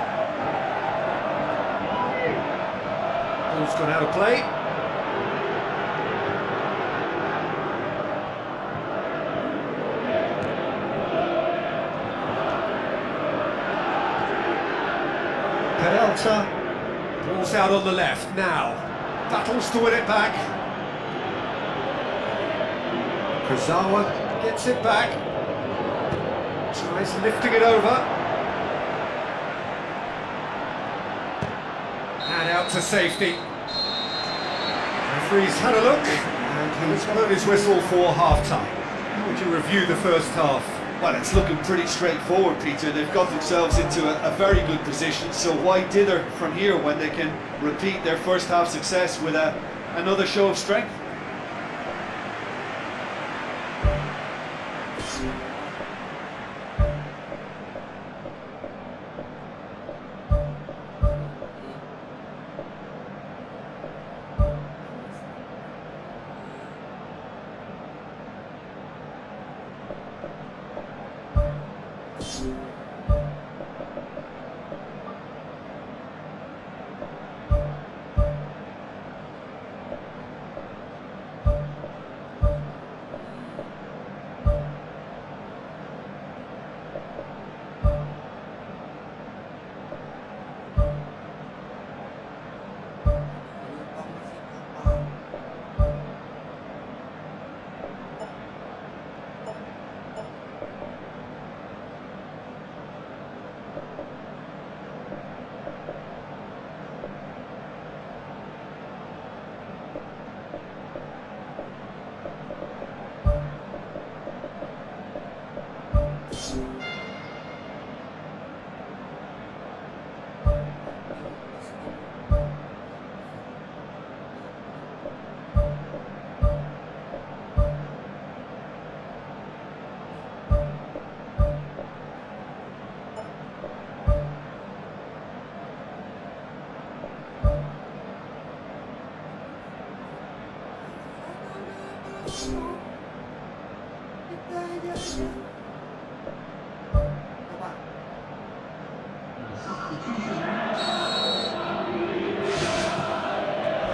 S2: Ball's gone out of play. Peralta. Ball's out on the left now. Battles to win it back. Kurzawa gets it back. Tries lifting it over. And out to safety. Referee's had a look and he's blown his whistle for half-time. How would you review the first half?
S3: Well, it's looking pretty straightforward, Peter. They've got themselves into a very good position, so why dither from here when they can repeat their first half success with another show of strength?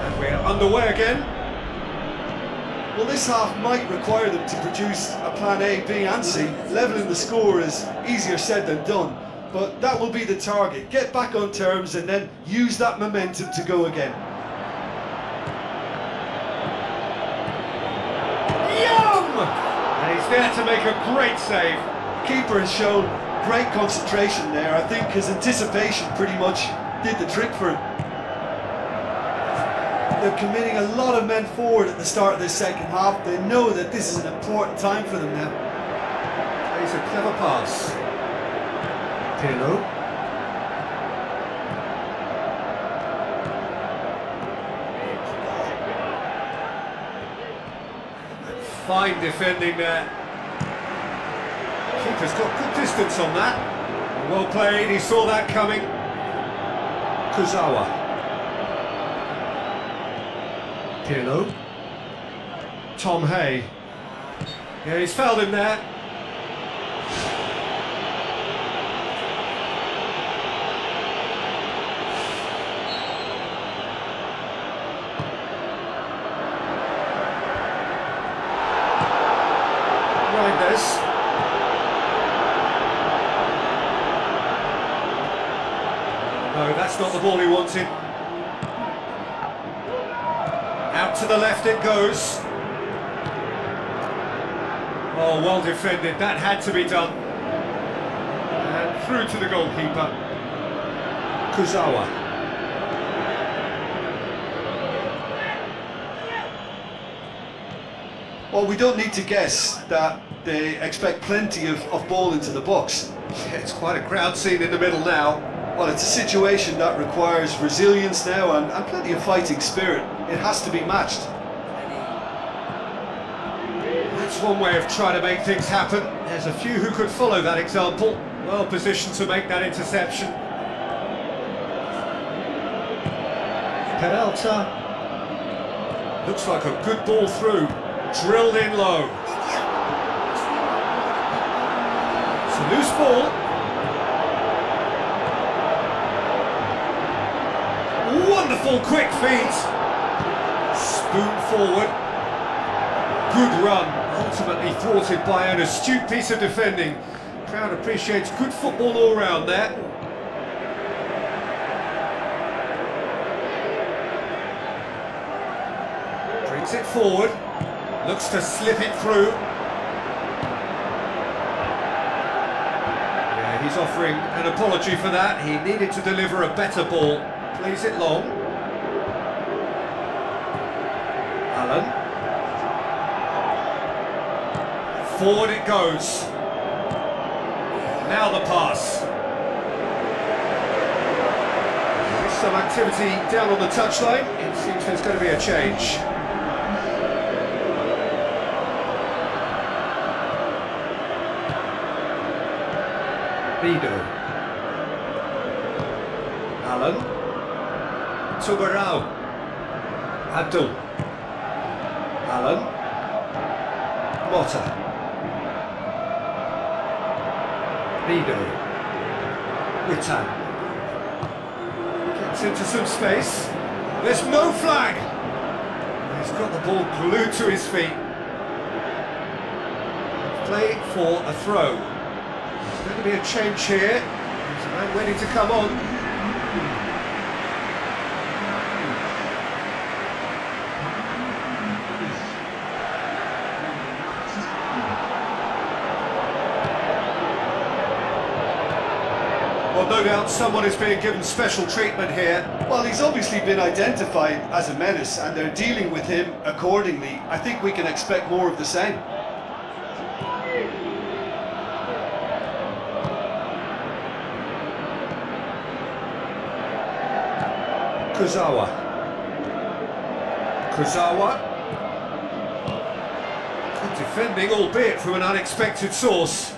S2: And we're underway again.
S3: Well, this half might require them to produce a plan A, B and C. Levelling the score is easier said than done, but that will be the target. Get back on terms and then use that momentum to go again.
S2: And he's there to make a great save.
S3: Keeper has shown great concentration there. I think his anticipation pretty much did the trick for him. They're committing a lot of men forward at the start of this second half. They know that this is an important time for them now.
S2: Plays a clever pass. Pirlo. Fine defending there. Keeper's got good distance on that. Well played, he saw that coming. Kurzawa. Pirlo. Tom Hay. Yeah, he's fouled him there. Reinders. No, that's not the ball he wanted. Out to the left it goes. Oh, well defended. That had to be done. And through to the goalkeeper. Kurzawa.
S3: Well, we don't need to guess that they expect plenty of ball into the box.
S2: Yeah, it's quite a crowd scene in the middle now.
S3: Well, it's a situation that requires resilience now and plenty of fighting spirit. It has to be matched.
S2: That's one way of trying to make things happen. There's a few who could follow that example. Well positioned to make that interception. Peralta. Looks like a good ball through. Drilled in low. It's a loose ball. Wonderful quick feet. Spoon forward. Good run. Ultimately thwarted by an astute piece of defending. Crowd appreciates good football all round there. Brings it forward. Looks to slip it through. Yeah, he's offering an apology for that. He needed to deliver a better ball. Plays it long. Allen. Forward it goes. Now the pass. There's some activity down on the touchline. It seems there's going to be a change. Bido. Allen. Tubarao. Abdul. Allen. Motta. Bido. Witan. Gets into some space. There's no flag. He's got the ball glued to his feet. Play for a throw. There's going to be a change here. There's a man waiting to come on. Well, no doubt someone is being given special treatment here.
S3: Well, he's obviously been identified as a menace and they're dealing with him accordingly. I think we can expect more of the same.
S2: Kurzawa. Good defending, albeit from an unexpected source.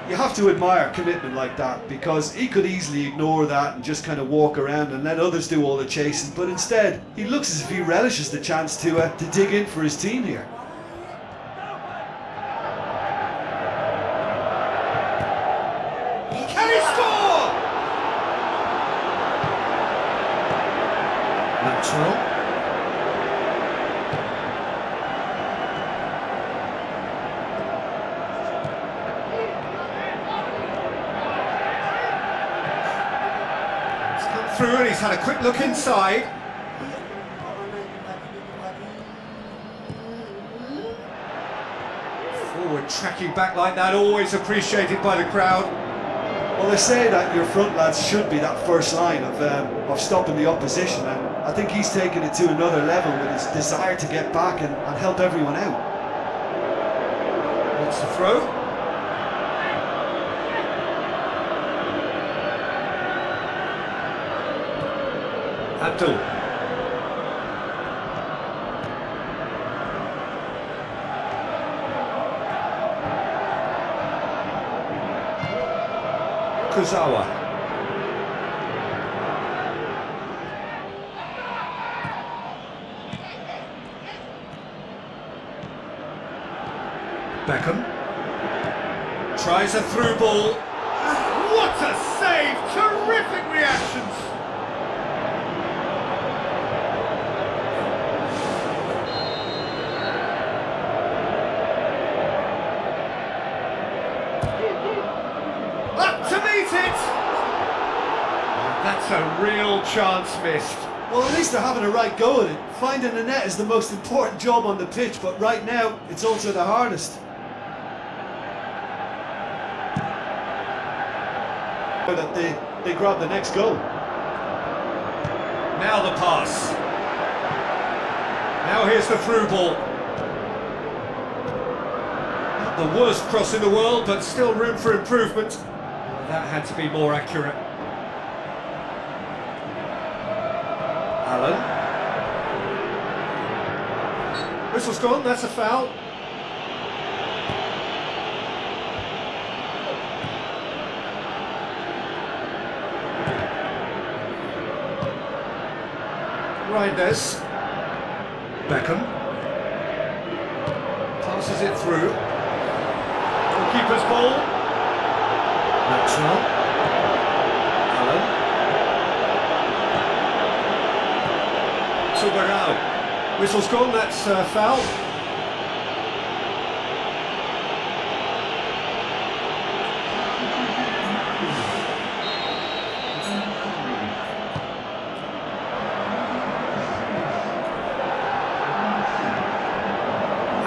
S3: You have to admire commitment like that, because he could easily ignore that and just kind of walk around and let others do all the chasing, but instead he looks as if he relishes the chance to dig in for his team here.
S2: Can he score? Maxwell. Through and he's had a quick look inside. Forward tracking back like that, always appreciated by the crowd.
S3: Well, they say that your front lads should be that first line of stopping the opposition, and I think he's taken it to another level with his desire to get back and help everyone out.
S2: What's the throw? Abdul. Kurzawa. Beckham. Tries a through ball. What a save! Terrific reactions! That's a real chance missed.
S3: Well, at least they're having a right go at it. Finding the net is the most important job on the pitch, but right now it's also the hardest. That they grab the next goal.
S2: Now the pass. Now here's the through ball. Not the worst cross in the world, but still room for improvement. That had to be more accurate. Allen. Whistle's gone, that's a foul. Reinders. Beckham. Passes it through.
S5: Keeper's ball.
S2: Maxwell. Allen. Tubarão. Whistle's gone, that's foul.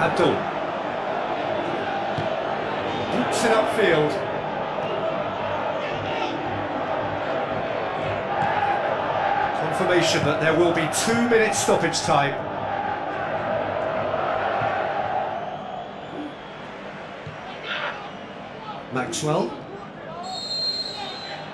S2: Abdul. Boots it upfield. Confirmation that there will be 2 minutes stoppage time. Maxwell.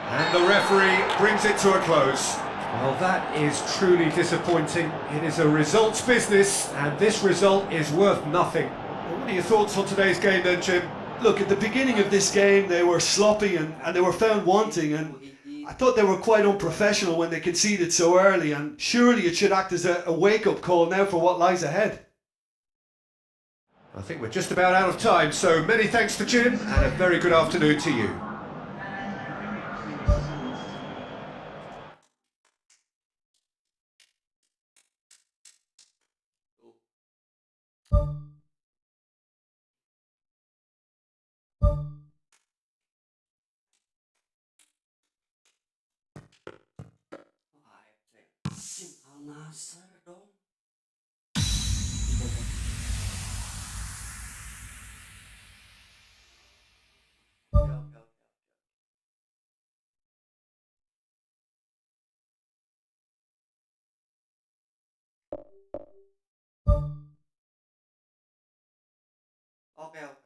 S2: And the referee brings it to a close. Well, that is truly disappointing. It is a results business, and this result is worth nothing. What are your thoughts on today's game then, Jim?
S3: Look, at the beginning of this game, they were sloppy and they were found wanting, and I thought they were quite unprofessional when they conceded so early, and surely it should act as a wake-up call now for what lies ahead.
S2: I think we're just about out of time, so many thanks to Jim, and a very good afternoon to you.
S1: Nasar dong. Oke.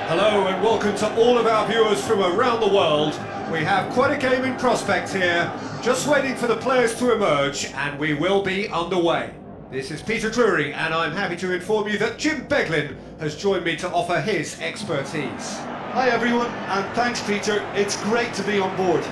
S2: Hello and welcome to all of our viewers from around the world. We have quite a game in prospect here, just waiting for the players to emerge, and we will be underway. This is Peter Drury, and I'm happy to inform you that Jim Beglin has joined me to offer his expertise.
S3: Hi everyone, and thanks Peter, it's great to be on board.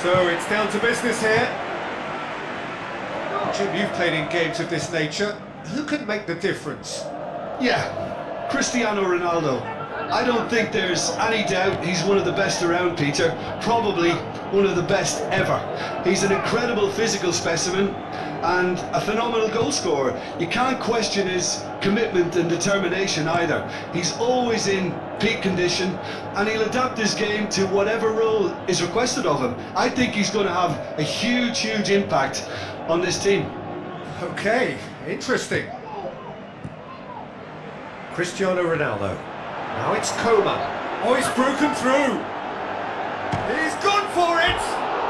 S2: So it's down to business here. Jim, you've played in games of this nature. Who can make the difference?
S3: Yeah, Cristiano Ronaldo. I don't think there's any doubt he's one of the best around, Peter. Probably one of the best ever. He's an incredible physical specimen and a phenomenal goal scorer. You can't question his commitment and determination either. He's always in peak condition and he'll adapt his game to whatever role is requested of him. I think he's going to have a huge impact on this team.
S2: Okay, interesting. Cristiano Ronaldo. Now it's Coman. Oh, he's broken through. He's gone for it.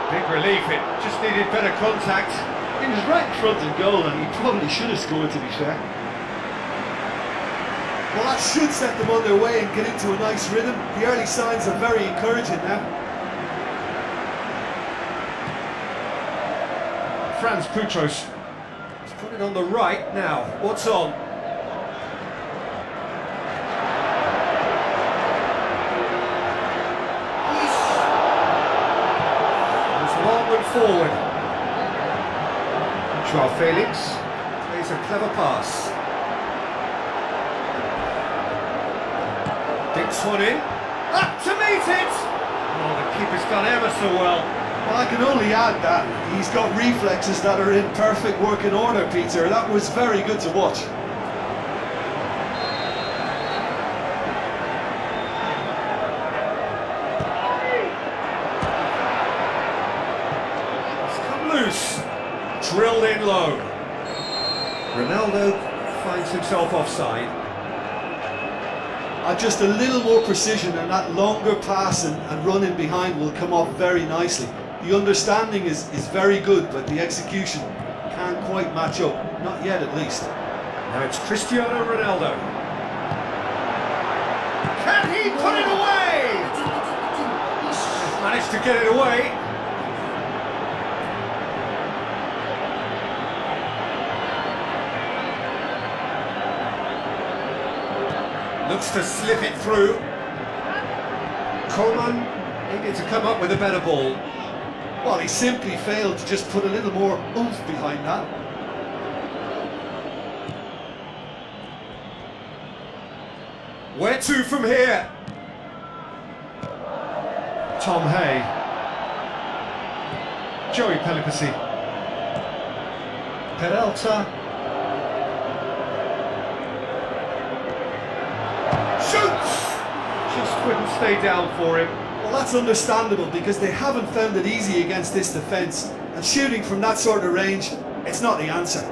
S2: Big relief, it just needed better contact.
S5: He was right in front of goal and he probably should have scored, to be fair.
S3: Well, that should set them on their way and get into a nice rhythm. The early signs are very encouraging now.
S2: Franz Putros. He's put it on the right now. What's on? forward. Joao Felix plays a clever pass. Dinks one in. Up to meet it! Oh, the keeper's done ever so well.
S3: Well, I can only add that he's got reflexes that are in perfect working order, Peter. That was very good to watch.
S2: It's come loose. Drilled in low. Ronaldo finds himself offside.
S3: Just a little more precision, and that longer pass and running behind will come off very nicely. The understanding is very good, but the execution can't quite match up. Not yet, at least.
S2: Now it's Cristiano Ronaldo. Can he put it away? He's managed to get it away. Looks to slip it through. Coleman needed to come up with a better ball.
S3: Well, he simply failed to just put a little more oomph behind that.
S2: Where to from here?
S4: Tom Hay. Joey Pelipasi.
S2: Peralta. Shoots! Just couldn't stay down for him.
S3: Well, that's understandable because they haven't found it easy against this defence, and shooting from that sort of range, it's not the answer.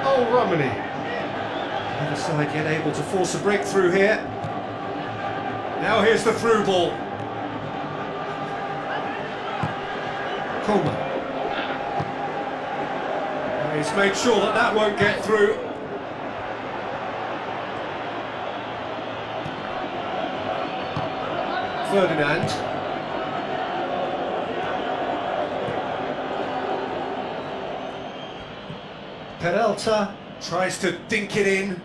S2: Oh, Romani. The other side yet able to force a breakthrough here. Now here's the through ball. Coleman. He's made sure that that won't get through. Ferdinand. Peralta tries to dink it in.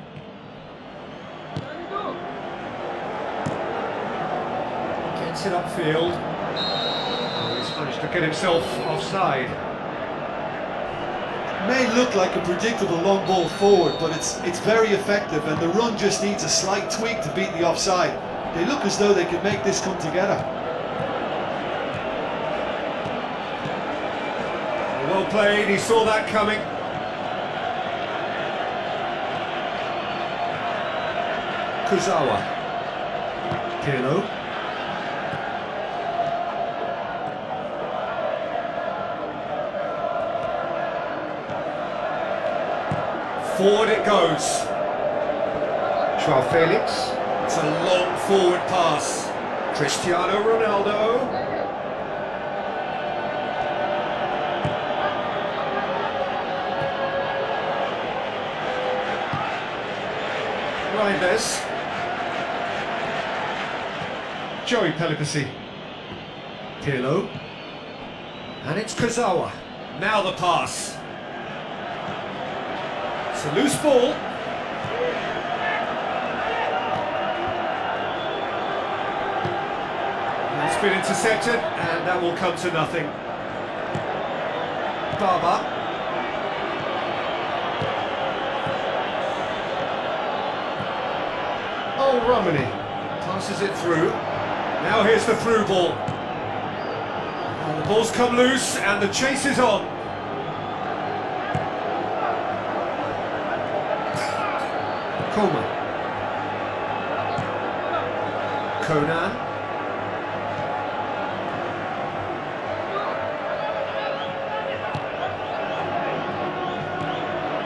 S2: Gets it upfield. Oh, he's managed to get himself offside.
S3: May look like a predictable long ball forward, but it's very effective, and the run just needs a slight tweak to beat the offside. They look as though they can make this come together.
S2: Well played, he saw that coming. Kuzawa.
S4: Pirlo.
S2: Forward it goes. Joao Felix. It's a long forward pass. Cristiano Ronaldo. Reinders.
S4: Joey Pelipasi. Pirlo.
S2: And it's Kuzawa. Now the pass. It's a loose ball. It's been intercepted, and that will come to nothing. Barber. Oh, Romani passes it through. Now here's the through ball. And the ball's come loose, and the chase is on. Coleman. Conan.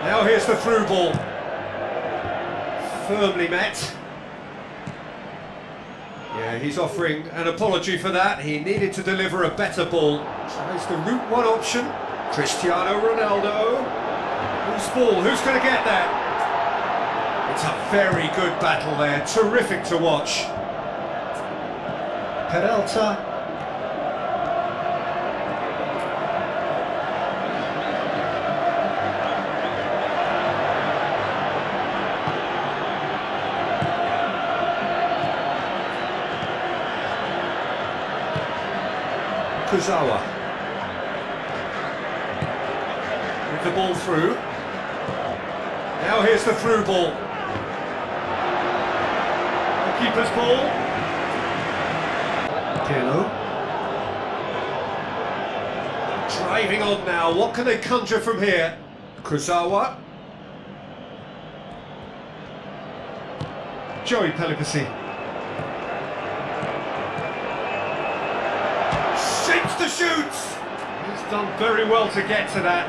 S2: Now here's the through ball. Firmly met. Yeah, he's offering an apology for that. He needed to deliver a better ball. Tries the route one option. Cristiano Ronaldo. Loose ball, who's going to get that? It's a very good battle there, terrific to watch. Peralta. Kurzawa. With the ball through. Now here's the through ball.
S5: The keeper's ball.
S4: Pirlo.
S2: Driving on now, what can they conjure from here? Kurzawa.
S4: Joey Pellicassi.
S2: Shapes to shoot!
S5: He's done very well to get to that.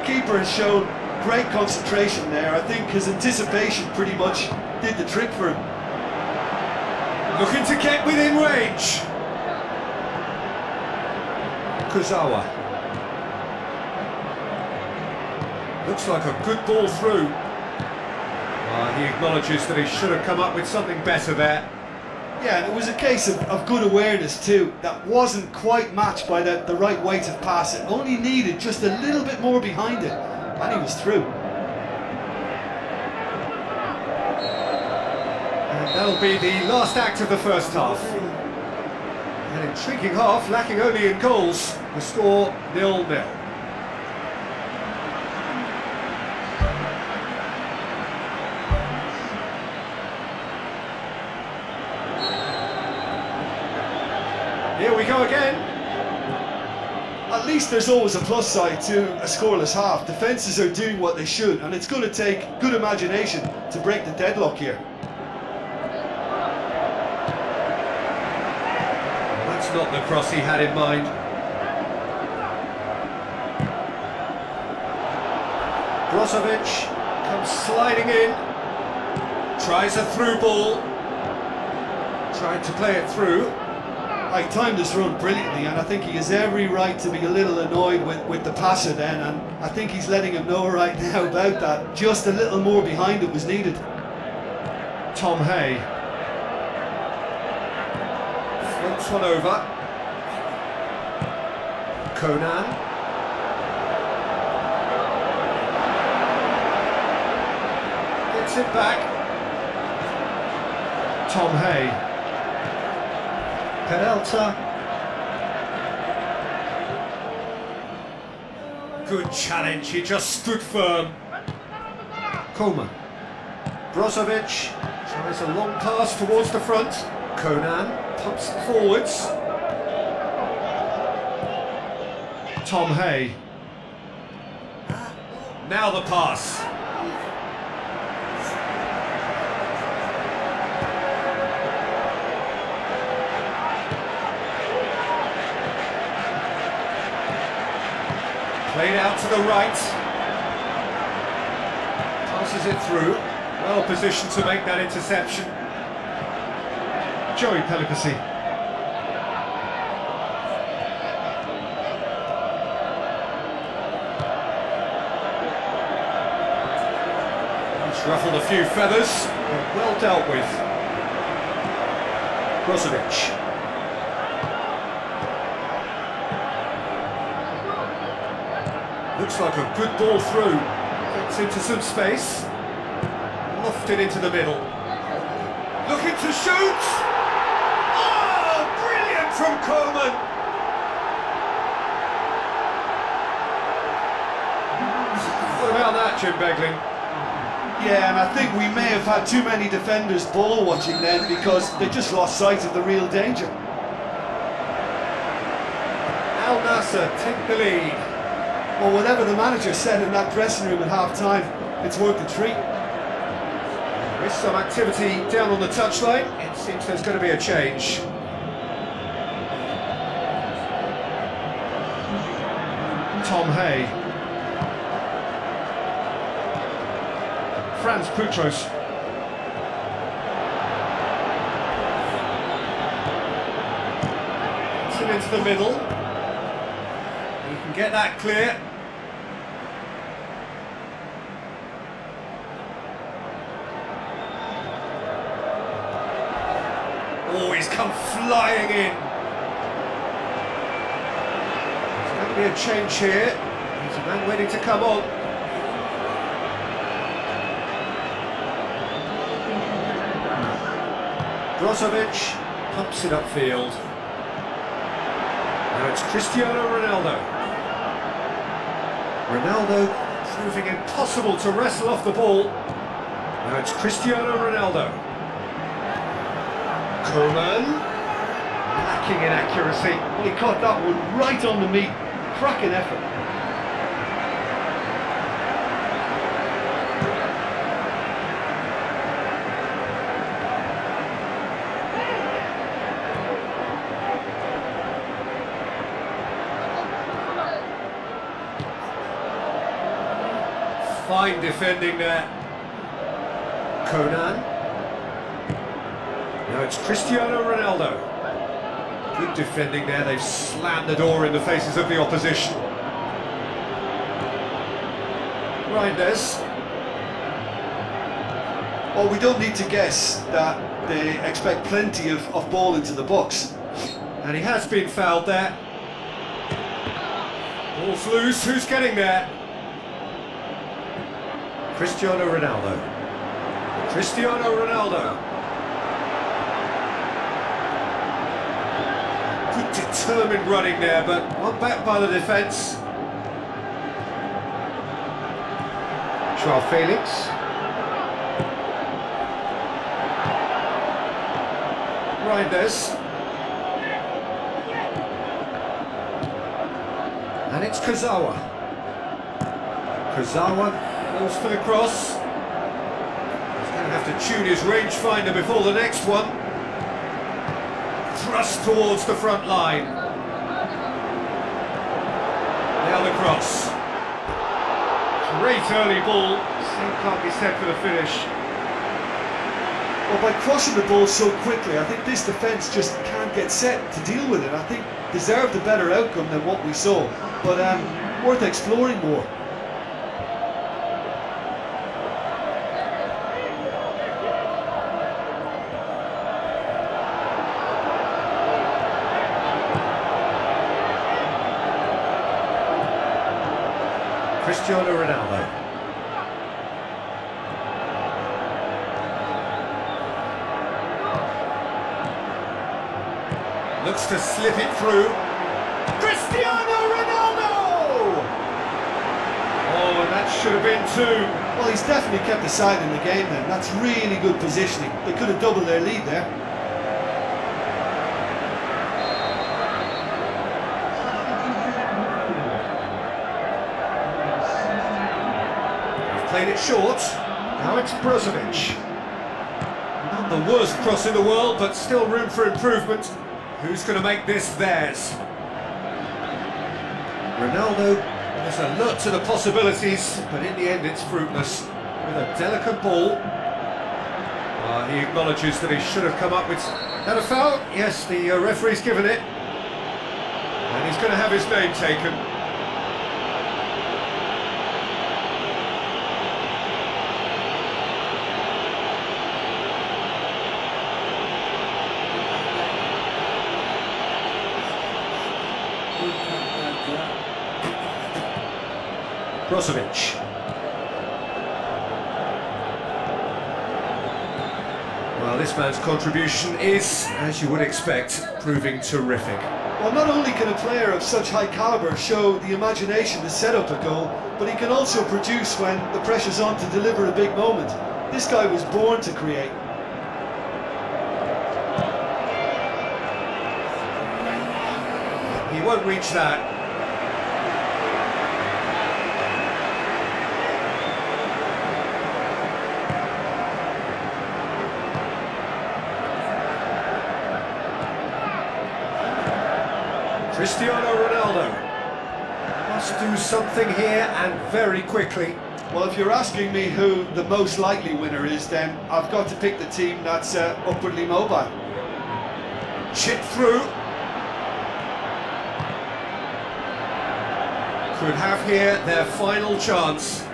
S3: Keeper has shown great concentration there. I think his anticipation pretty much did the trick for him.
S2: Looking to get within range. Kurzawa. Looks like a good ball through. He acknowledges that he should have come up with something better there.
S3: Yeah, and it was a case of good awareness too. That wasn't quite matched by the right weight of pass. It only needed just a little bit more behind it, and he was through.
S2: And that'll be the last act of the first half. An intriguing half, lacking only in goals. The score 0-0. Here we go again.
S3: At least there's always a plus side to a scoreless half. Defences are doing what they should, and it's going to take good imagination to break the deadlock here.
S2: That's not the cross he had in mind. Brozovic comes sliding in. Tries a through ball. Trying to play it through.
S3: I timed this run brilliantly, and I think he has every right to be a little annoyed with the passer then, and I think he's letting him know right now about that. Just a little more behind it was needed.
S4: Tom Hay.
S2: Floats one over. Conan. Gets it back.
S4: Tom Hay.
S2: Peralta. Good challenge, he just stood firm.
S4: Coleman.
S2: Brozovic tries a long pass towards the front. Conan pumps it forwards.
S4: Tom Hay.
S2: Now the pass. Played out to the right. Passes it through. Well positioned to make that interception.
S4: Joey Pellicassi.
S2: He's ruffled a few feathers, but well dealt with. Brozovic. Looks like a good ball through. Gets into some space. Lofted into the middle. Looking to shoot! Oh, brilliant from Coleman! What about that, Jim Beglin?
S3: Yeah, and I think we may have had too many defenders ball watching then because they just lost sight of the real danger.
S2: Al Nassr take the lead.
S3: Well, whatever the manager said in that dressing room at half-time, it's worth the treat.
S2: There is some activity down on the touchline. It seems there's going to be a change.
S4: Tom Hay. Franz Putros.
S2: Gets it into the middle. You can get that clear. Oh, he's come flying in. There's going to be a change here. There's a man waiting to come on. Brozovic pumps it upfield. Now
S4: Now it's Cristiano Ronaldo. Ronaldo proving impossible to wrestle off the ball. Now it's Cristiano Ronaldo.
S5: Koeman. Lacking in accuracy. Well, he caught that one right on the meat. Cracking effort.
S4: Fine defending there. Conan. Now it's Cristiano Ronaldo. Good defending there. They've slammed the door in the faces of the opposition. Reinders.
S3: Well, we don't need to guess that they expect plenty of ball into the box.
S4: And he has been fouled there. Ball's loose. Who's getting there? Cristiano Ronaldo. Cristiano Ronaldo. Good determined running there, but one back by the defence. Joao Felix. Reinders. And it's Kurzawa. Kurzawa goes for the cross. He's going to have to tune his rangefinder before the next one. Thrust towards the front line. Now the cross. Great early ball. Same can't be said for the finish.
S3: Well, by crossing the ball so quickly, I think this defence just can't get set to deal with it. I think deserved a better outcome than what we saw, but worth exploring more.
S4: Cristiano Ronaldo. Looks to slip it through. Cristiano Ronaldo! Oh, and that should have been two.
S3: Well, he's definitely kept the side in the game then. That's really good positioning. They could have doubled their lead there.
S4: Played it short. Now it's Brozovic. Not the worst cross in the world, but still room for improvement. Who's going to make this theirs? Ronaldo is alert to the possibilities, but in the end it's fruitless. With a delicate ball. He acknowledges that he should have come up with... That a foul? Yes, the referee's given it. And he's going to have his name taken. Brozovic. Well, this man's contribution is, as you would expect, proving terrific.
S3: Well, not only can a player of such high calibre show the imagination to set up a goal, but he can also produce when the pressure's on to deliver a big moment. This guy was born to create.
S4: He won't reach that. Cristiano Ronaldo must do something here and very quickly.
S3: Well, if you're asking me who the most likely winner is, then I've got to pick the team that's upwardly mobile.
S4: Chip through. Could have here their final chance.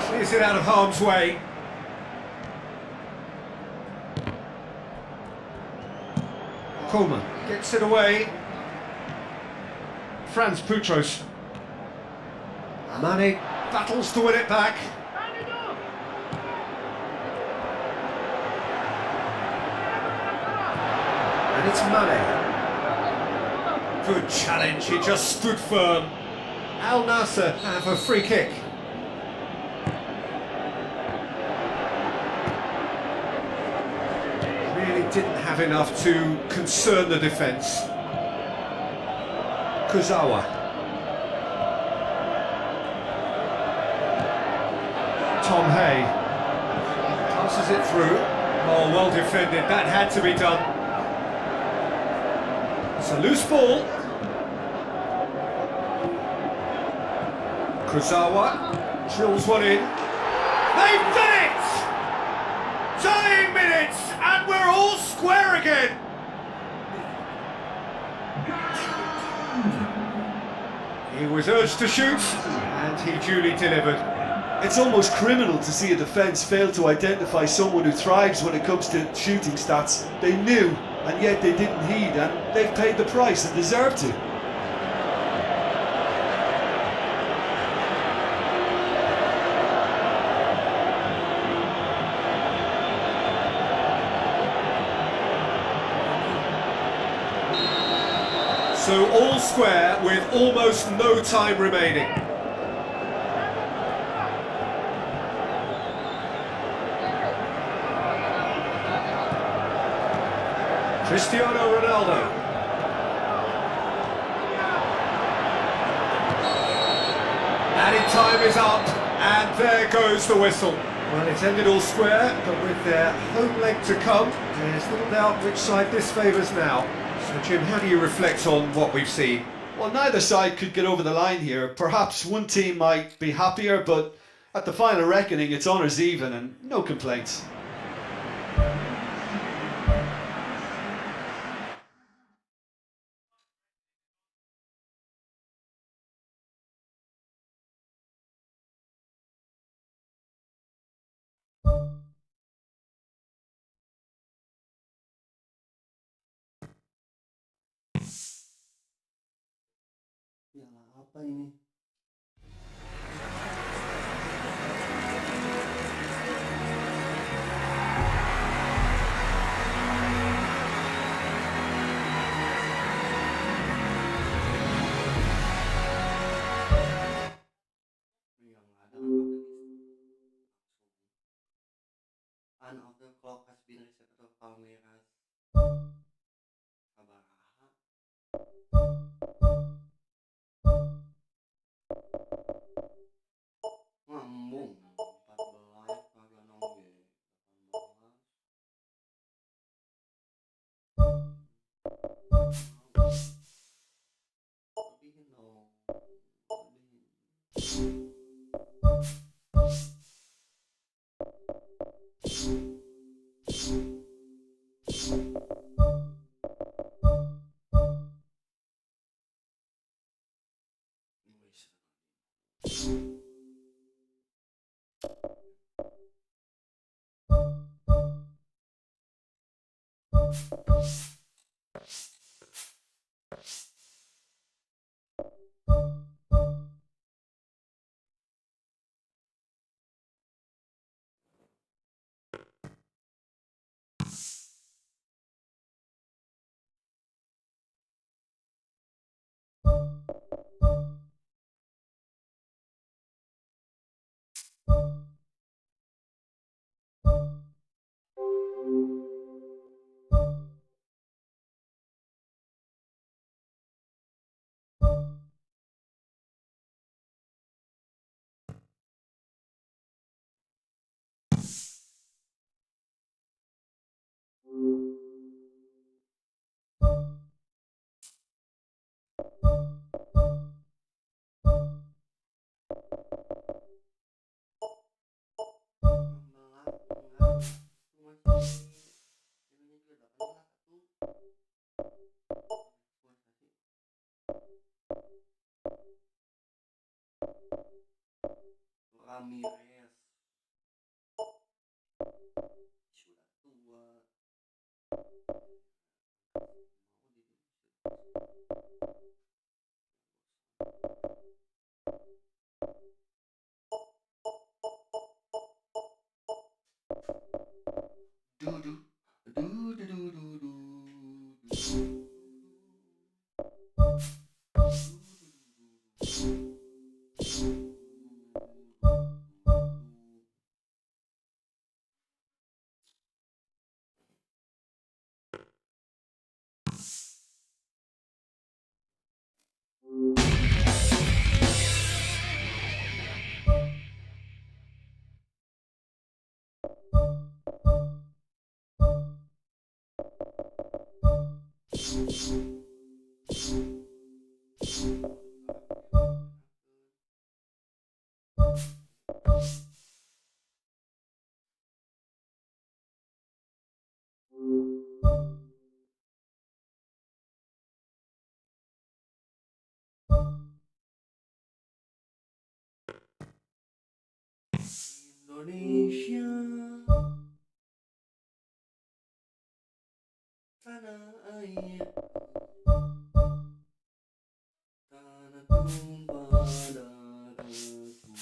S4: Clears it out of harm's way. Koeman gets it away. Franz Putros. Mane battles to win it back. And it's Mane. Good challenge, he just stood firm. Al Nassr have a free kick. Really didn't have enough to concern the defence. Kurzawa. Tom Hay passes it through. Oh, well defended, that had to be done. It's a loose ball. Kurzawa drills one in. They've done it! Dying minutes, and we're all square again. He was urged to shoot, and he duly delivered.
S3: It's almost criminal to see a defence fail to identify someone who thrives when it comes to shooting stats. They knew, and yet they didn't heed, and they've paid the price and deserve to.
S4: So all square with almost no time remaining. Cristiano Ronaldo. Added time is up, and there goes the whistle. Well, it's ended all square, but with their home leg to come, there's little doubt which side this favours now. So, Jim, how do you reflect on what we've seen?
S3: Well, neither side could get over the line here. Perhaps one team might be happier, but at the final reckoning, it's honours even and no complaints.
S1: Piala apa ini? Yang ada an of the clock has been reset to Palmeiras. Sabaraha. Ngambung 14 kagak nongge 18 lebihin dong lebihin. Ramirez sudah tua. Du du du du du du du. Indonesia, tanah air, tanah tumpah darahku.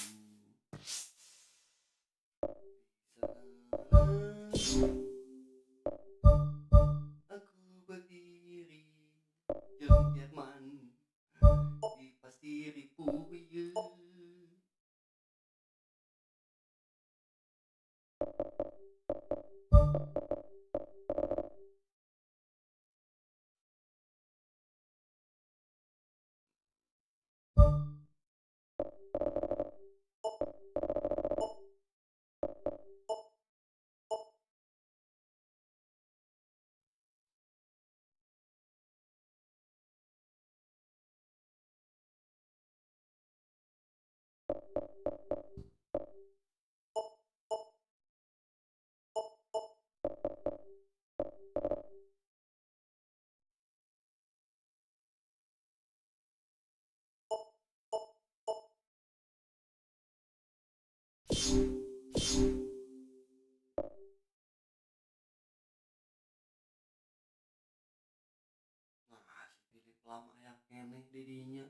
S1: Di sana aku berdiri, Jerman di pasir puyuh. Nah, si Philip lama ya keneh didinya.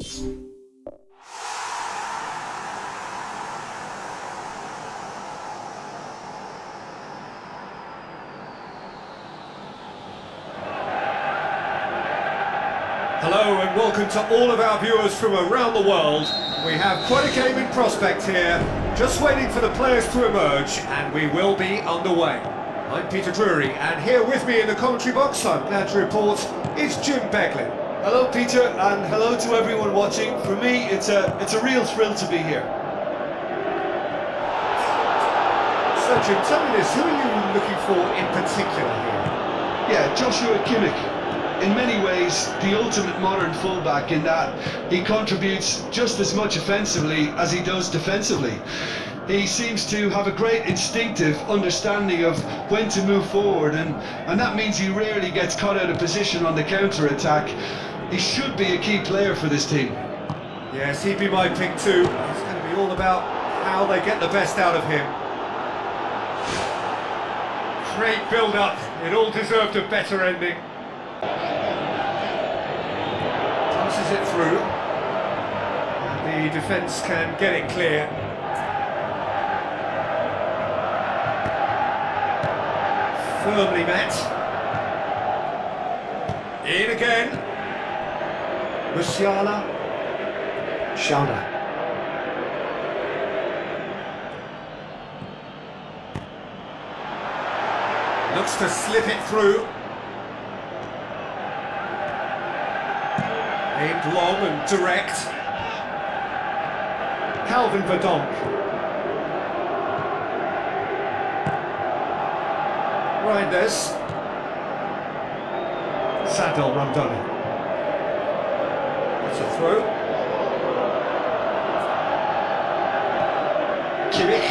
S4: Hello and welcome to all of our viewers from around the world. We have quite a game in prospect here, just waiting for the players to emerge, and we will be underway. I'm Peter Drury, and here with me in the commentary box, I'm glad to report, is Jim Beglin.
S3: Hello, Peter, and hello to everyone watching. For me, it's a real thrill to be here.
S4: So Jim, tell me this, who are you looking for in particular here?
S5: Yeah, Joshua Kimmich. In many ways, the ultimate modern fullback in that he contributes just as much offensively as he does defensively. He seems to have a great instinctive understanding of when to move forward, and that means he rarely gets caught out of position on the counter-attack. He should be a key player for this team.
S4: Yes, he'd be my pick too. It's going to be all about how they get the best out of him. Great build-up. It all deserved a better ending. Passes it through. The defence can get it clear. Firmly met. In again. Musiala. Shana. Looks to slip it through. Aimed long and direct. Calvin Verdonk. Reinders. Sadel Ramdani. That's a throw. Kimmich.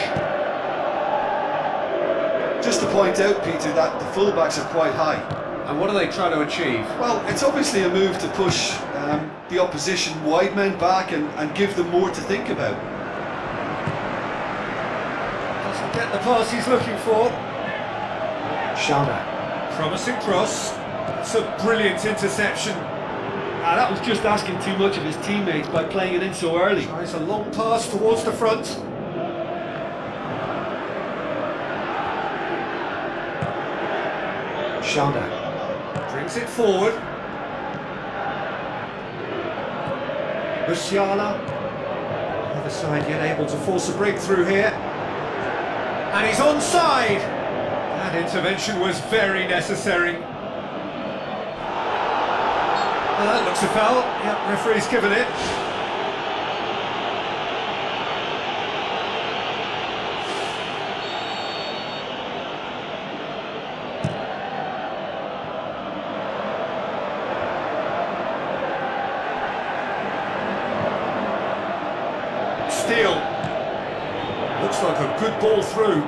S3: Just to point out, Peter, that the fullbacks are quite high.
S4: And what are they trying to achieve?
S3: Well, it's obviously a move to push the opposition wide men back and give them more to think about.
S4: Doesn't get the pass he's looking for.
S1: Shana.
S4: Promising cross. It's a brilliant interception.
S5: That was just asking too much of his teammates by playing it in so early.
S4: Tries a long pass towards the front.
S1: Shana.
S4: Brings it forward. Musiala. The other side yet able to force a breakthrough here. And he's onside. That intervention was very necessary. That looks a foul. Yep, referee's given it. Steal. Looks like a good ball through.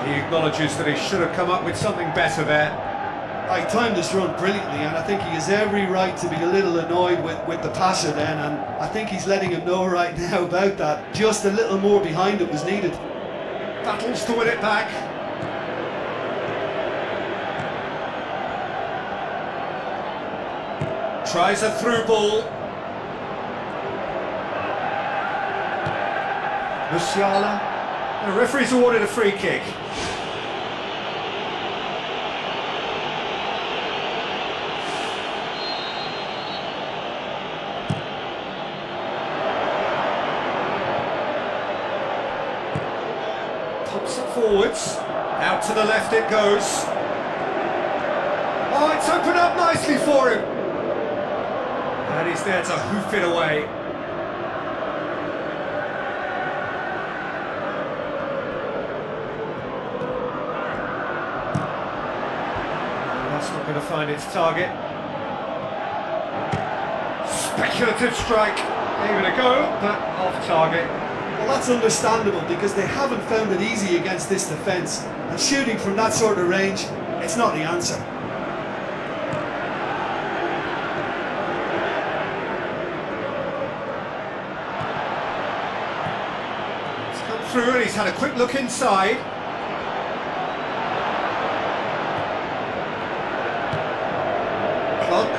S4: He acknowledges that he should have come up with something better there.
S3: I timed this run brilliantly, and I think he has every right to be a little annoyed with the passer then, and I think he's letting him know right now about that. Just a little more behind it was needed.
S4: Battles to win it back. Tries a through ball. Musiala. The referee's awarded a free kick. Pops it forwards. Out to the left it goes. Oh, it's opened up nicely for him. And he's there to hoof it away. That's not going to find its target. Speculative strike. Gave it a go, but off target.
S3: Well, that's understandable because they haven't found it easy against this defence, and shooting from that sort of range, it's not the answer.
S4: It's come through and he's had a quick look inside. Clock.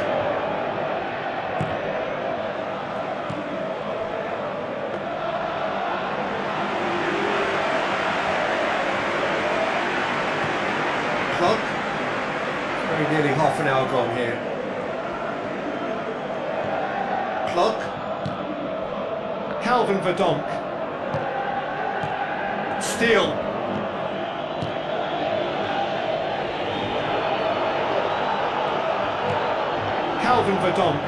S4: Clock. Very nearly half an hour gone here. Clock. Calvin Verdonk. Steele. Calvin Verdonk.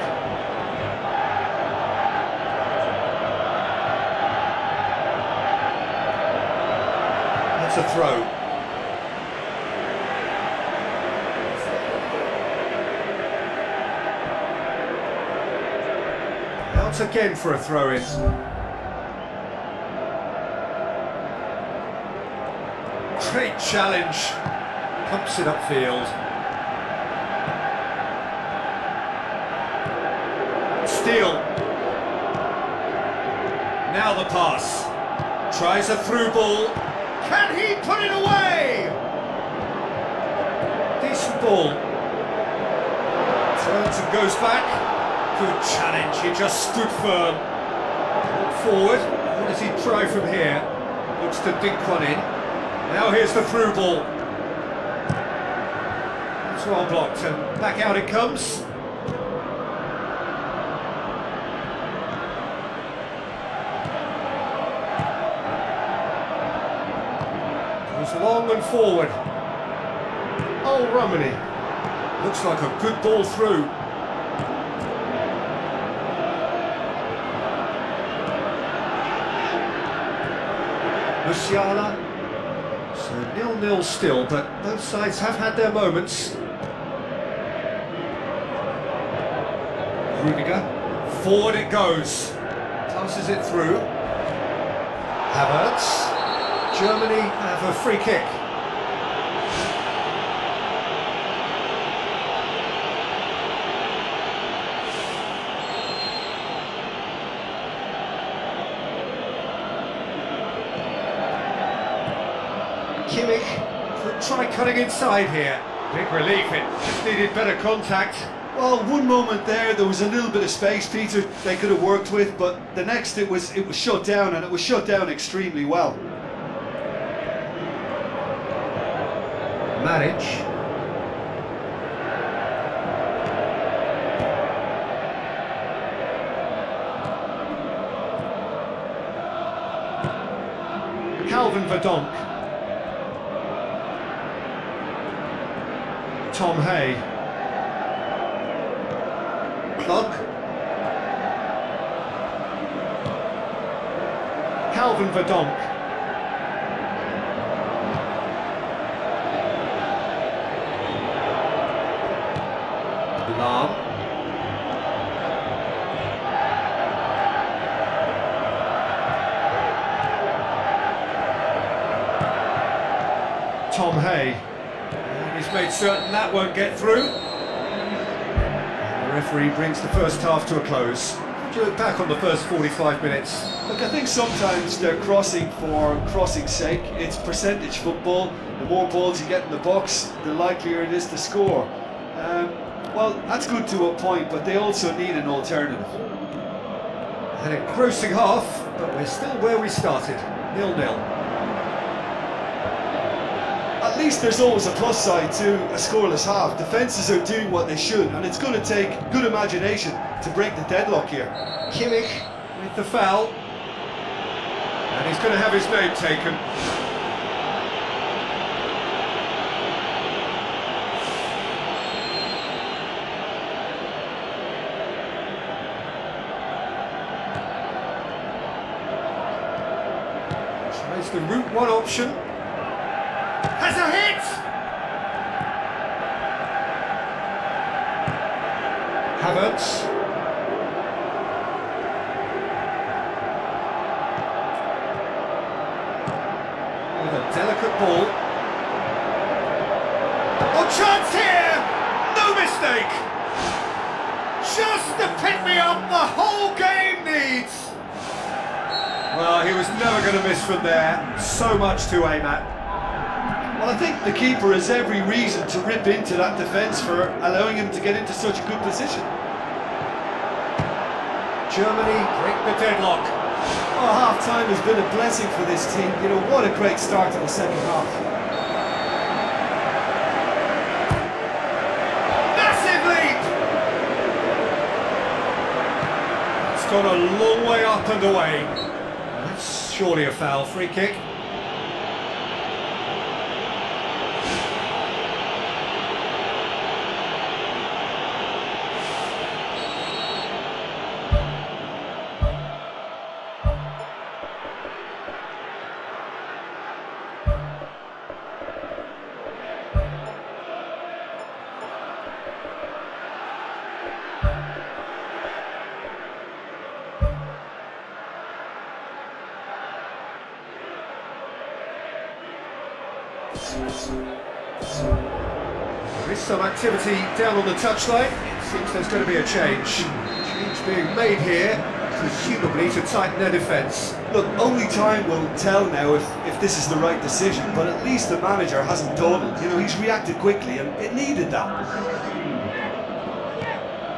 S4: That's a throw. Once again for a throw-in. Great challenge. Pumps it upfield. Steele. Now the pass. Tries a through ball. Can he put it away? Decent ball. Turns and goes back. Good challenge, he just stood firm. Forward, what does he try from here? Looks to dink one in. Now here's the through ball. It's well blocked and back out it comes. Goes long and forward. Oh, Romani. Looks like a good ball through. Musiala. So 0-0 still, but both sides have had their moments. Rudiger. Forward it goes. Passes it through. Havertz. Germany have a free kick. Kimmich could try cutting inside here. Big relief, it just needed better contact.
S3: Well, one moment there was a little bit of space, Peter, they could have worked with, but the next it was shut down, and it was shut down extremely well.
S4: Maric. Calvin Verdonk. Tom Hay. Clock. Calvin Verdonk. Lam. Tom Hay. He's made certain that won't get through. The referee brings the first half to a close. Do you look back on the first 45 minutes?
S3: Look, I think sometimes they're crossing for crossing's sake. It's percentage football. The more balls you get in the box, the likelier it is to score. Well, that's good to a point, but they also need an alternative.
S4: An engrossing half, but we're still where we started, 0-0.
S3: At least there's always a plus side to a scoreless half. Defences are doing what they should, and it's going to take good imagination to break the deadlock here.
S4: Kimmich with the foul. And he's going to have his name taken. Tries the route one option. Has a hit! Havertz. With a delicate ball. Oh, chance here! No mistake! Just the pick-me-up the whole game needs! Well, he was never going to miss from there. So much to aim at.
S3: Well, I think the keeper has every reason to rip into that defence for allowing him to get into such a good position.
S4: Germany break the deadlock.
S3: Oh, half-time has been a blessing for this team. You know, what a great start to the second half.
S4: gone a long way up and away. That's surely a foul. Free kick. There is some activity down on the touchline. It seems there's going to be a change. Change being made here, presumably to tighten their defence.
S3: Look, only time will tell now if this is the right decision, but at least the manager hasn't dawdled. You know, he's reacted quickly, and it needed that.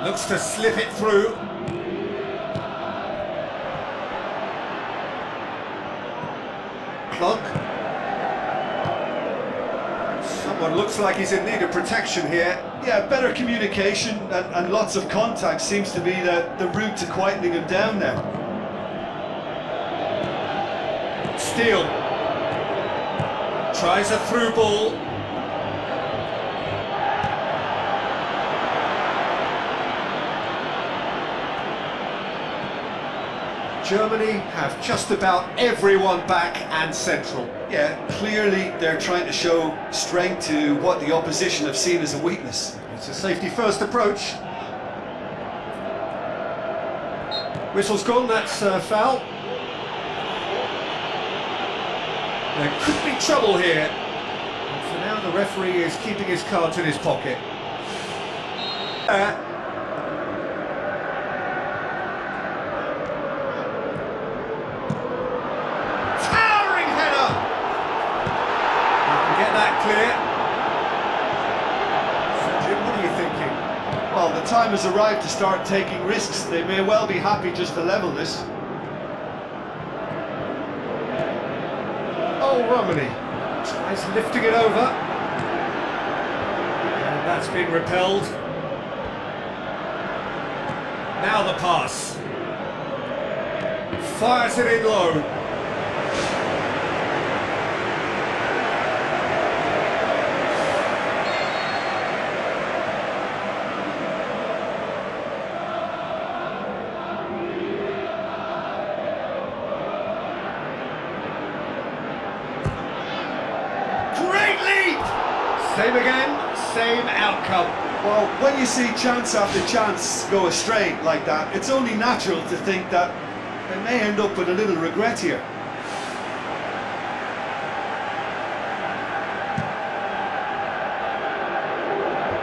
S4: Looks to slip it through. Clock. Someone looks like he's in need of protection here.
S3: Yeah, better communication and lots of contact seems to be the route to quietening him down now.
S4: Steele. Tries a through ball. Germany have just about everyone back and central.
S3: Yeah, clearly they're trying to show strength to what the opposition have seen as a weakness.
S4: It's a safety first approach. Whistle's gone, that's foul. There could be trouble here. And for now the referee is keeping his cards in his pocket. Clear. So Jim, what are you thinking?
S3: Well, the time has arrived to start taking risks. They may well be happy just to level this.
S4: Oh, Romani tries lifting it over. And that's been repelled. Now the pass. Fires it in low. Same again, same outcome.
S3: Well, when you see chance after chance go astray like that, it's only natural to think that they may end up with a little regret here.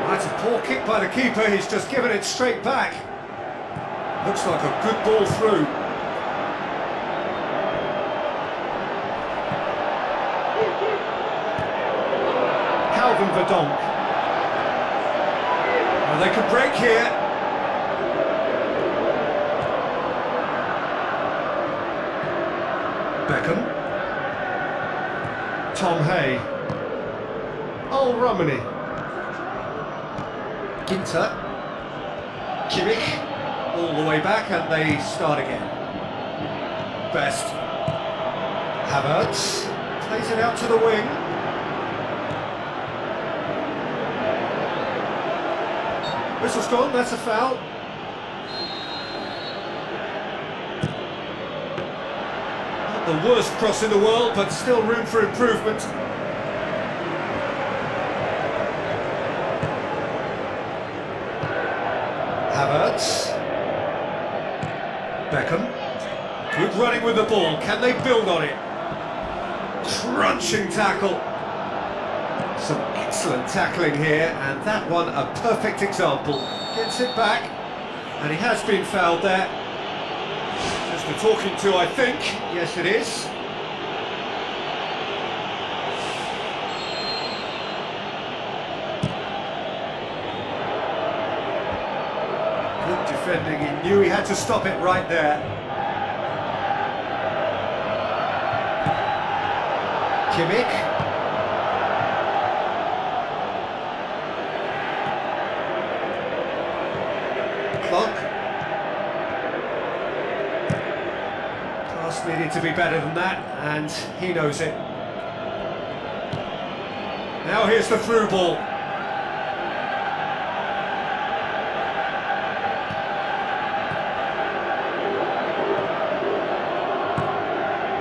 S4: That's a poor kick by the keeper, he's just given it straight back. Looks like a good ball through. Verdonk. Well, they could break here. Beckham. Tom Hay. Oh, Romani. Ginter. Kimmich. All the way back and they start again. Best. Havertz. Plays it out to the wing. Whistle's gone, that's a foul. Not the worst cross in the world, but still room for improvement. Havertz. Beckham. Good running with the ball, can they build on it? Crunching tackle. Some excellent tackling here, and that one a perfect example. Gets it back, and he has been fouled there. Just a talking to, I think. Yes, it is. Good defending, he knew he had to stop it right there. Kimmich. to be better than that, and he knows it. Now here's the through ball.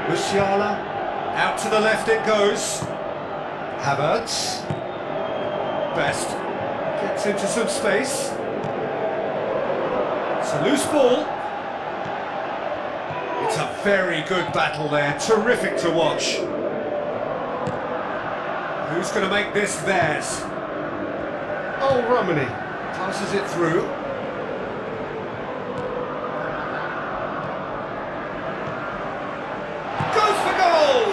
S4: Musiala, out to the left it goes. Havertz, Best, gets into some space. It's a loose ball. It's a very good battle there, terrific to watch. Who's going to make this theirs?
S2: Oh, Romani.
S4: Passes it through. Goes for goal!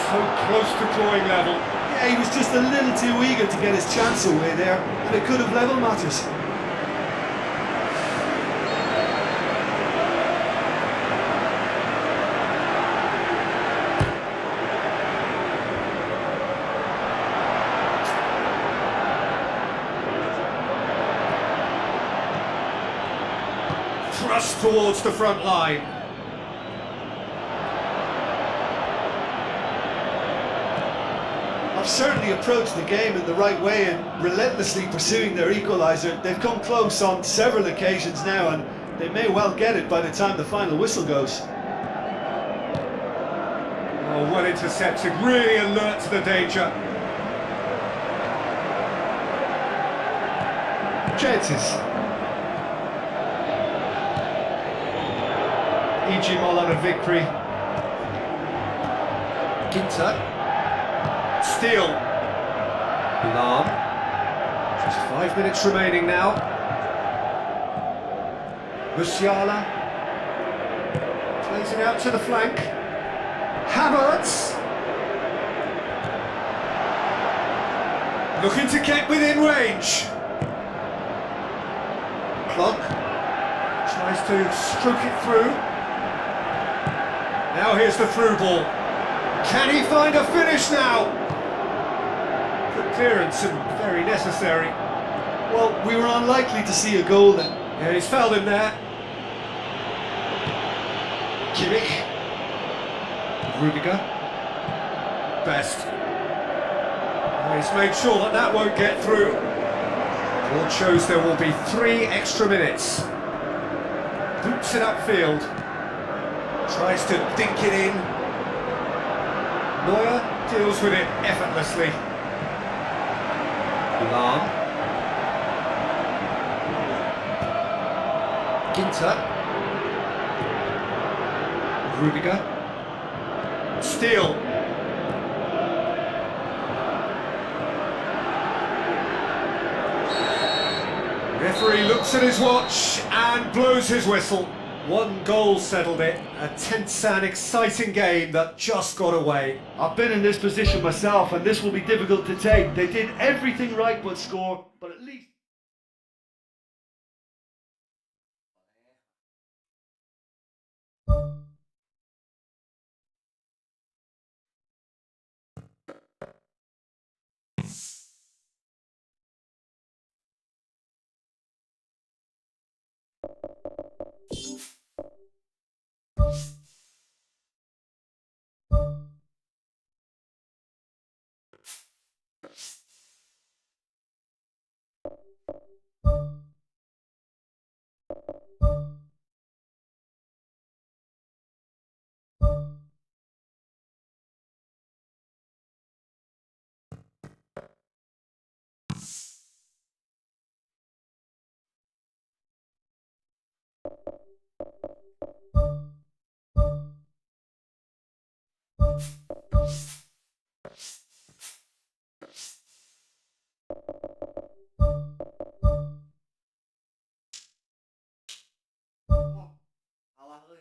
S4: So close to drawing level.
S3: Yeah, he was just a little too eager to get his chance away there, and it could have level matters.
S4: Thrust towards the front line.
S3: I've certainly approached the game in the right way and relentlessly pursuing their equaliser. They've come close on several occasions now, and they may well get it by the time the final whistle goes.
S4: Oh, well intercepted, really alert to the danger.
S2: Chances. Ejimol on a victory.
S4: Ginter. Steal. Alarm. Just 5 minutes remaining now. Musiala. Plays it out to the flank. Havertz. Looking to get within range. Clock. Tries to stroke it through. Now here's the through ball. Can he find a finish now? Good clearance and very necessary.
S3: Well, we were unlikely to see a goal then.
S4: Yeah, he's fouled him there.
S2: Kimmich.
S4: Rudiger. Best. He's made sure that that won't get through. Board shows there will be 3 extra minutes. Boots it upfield. Tries to dink it in. Neuer deals with it effortlessly. Alarm. Ginter. Rudiger. Steal. Referee looks at his watch and blows his whistle. 1 goal settled it. A tense and exciting game that just got away.
S3: I've been in this position myself, and this will be difficult to take. They did everything right but score, but at least...
S1: Kalah euy.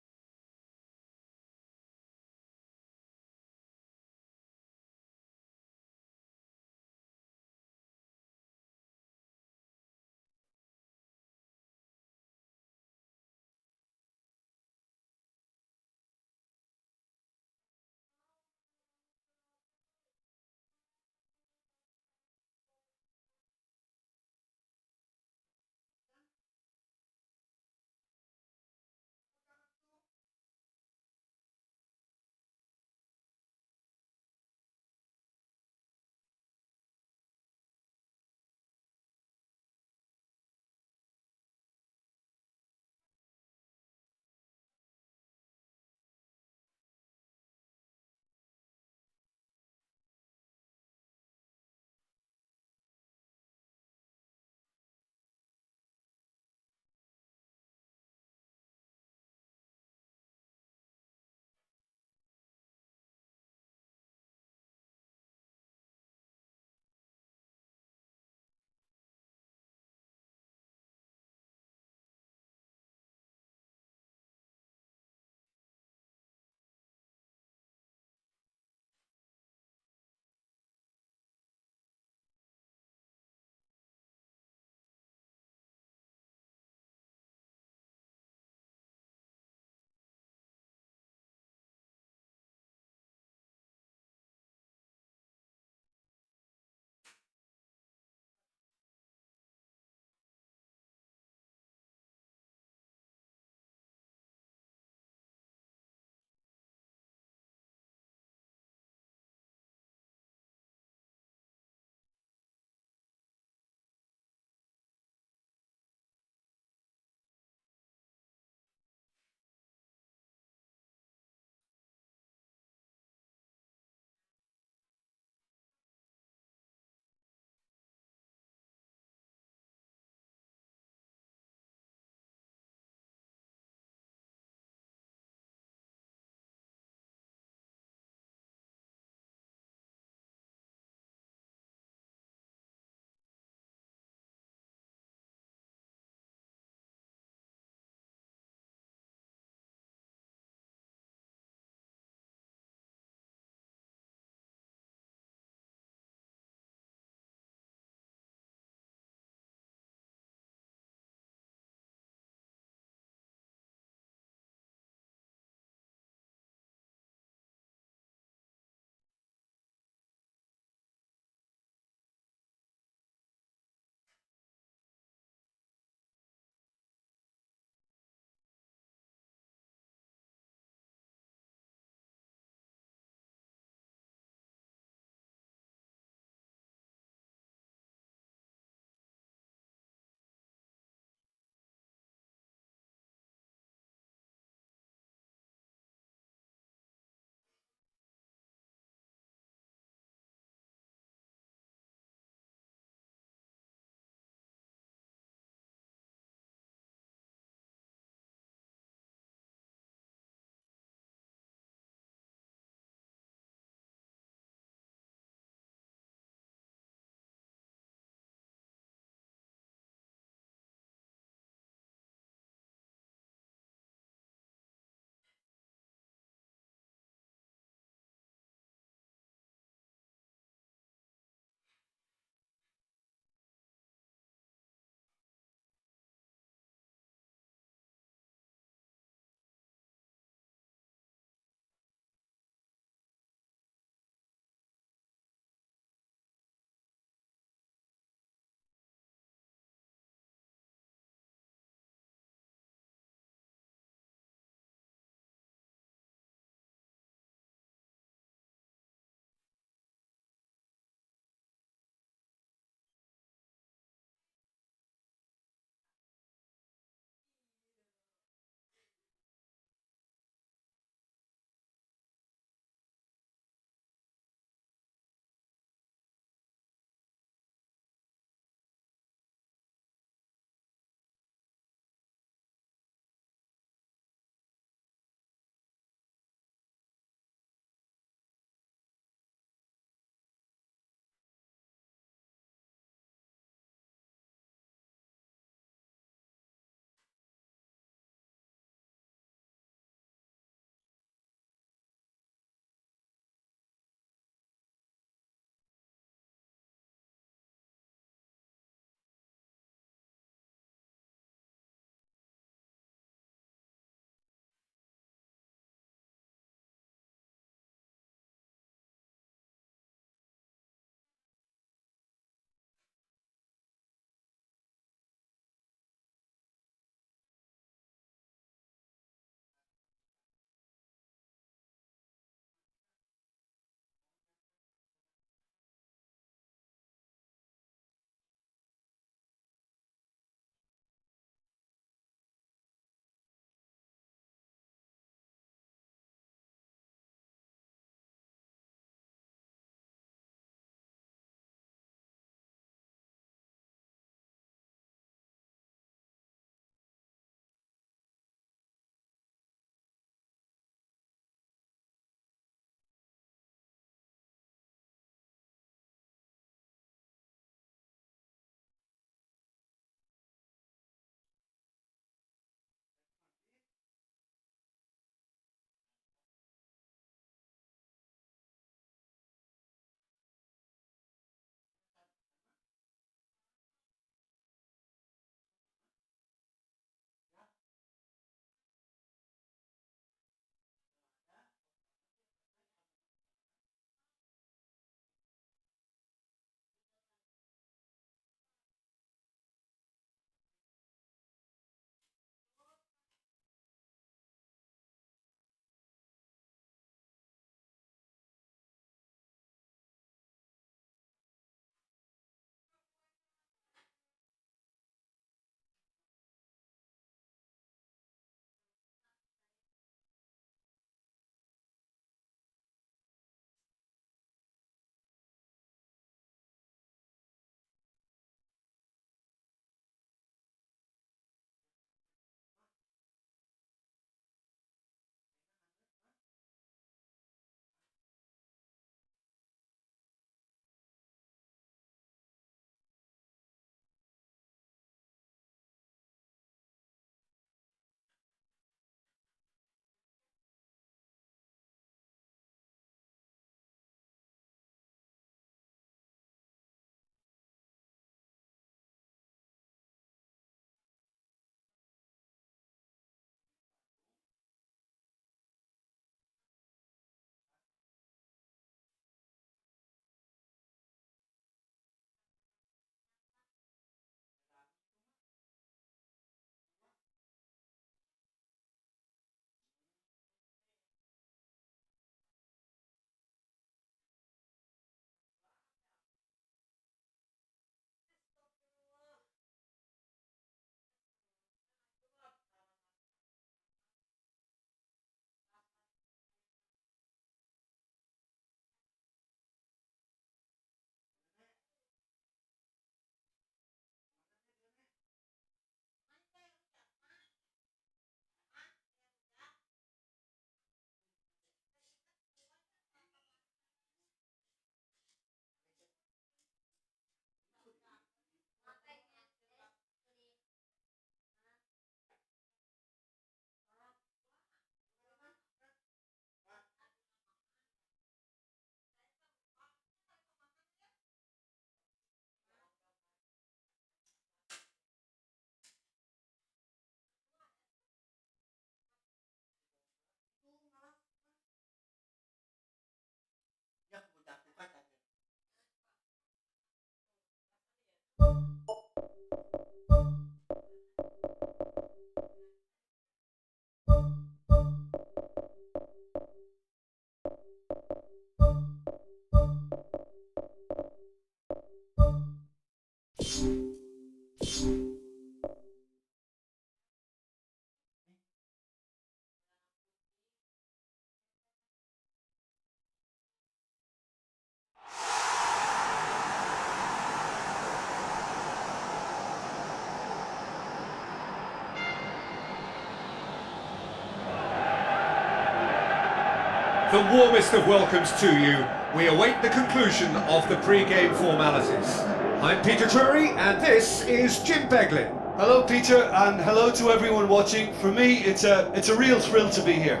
S4: The warmest of welcomes to you. We await the conclusion of the pre-game formalities. I'm Peter Drury, and this is Jim Beglin.
S3: Hello, Peter, and hello to everyone watching. For me, it's a real thrill to be here.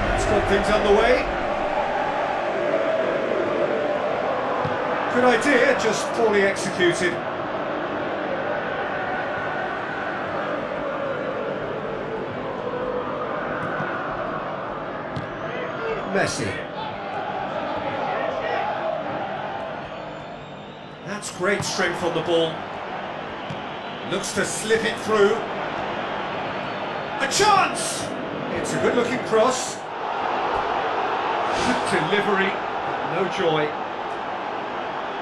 S4: Let's got things underway. Good idea, just poorly executed. Messi. That's great strength on the ball. Looks to slip it through. A chance! It's a good looking cross. Good delivery, no joy.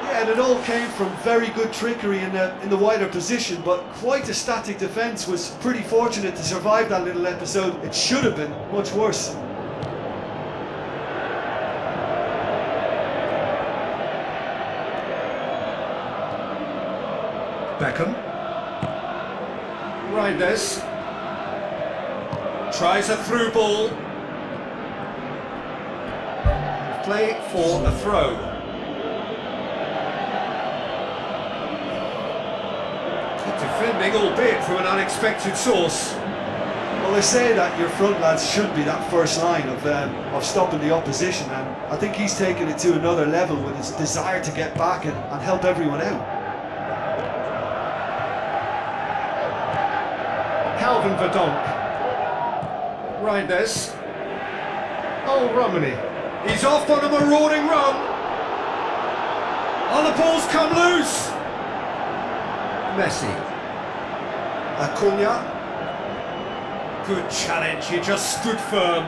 S3: Yeah, and it all came from very good trickery in the wider position, but quite a static defence. Was pretty fortunate to survive that little episode. It should have been much worse.
S4: Beckham. Reinders. Tries a through ball. Play for a throw. Good defending, albeit from an unexpected source.
S3: Well, they say that your front lads should be that first line of stopping the opposition, and I think he's taken it to another level with his desire to get back and help everyone out.
S4: Calvin Verdonk. Reinders. Oh, Romani. He's off on a marauding run. Oh, the ball's come loose. Messi. Acuna. Good challenge, he just stood firm.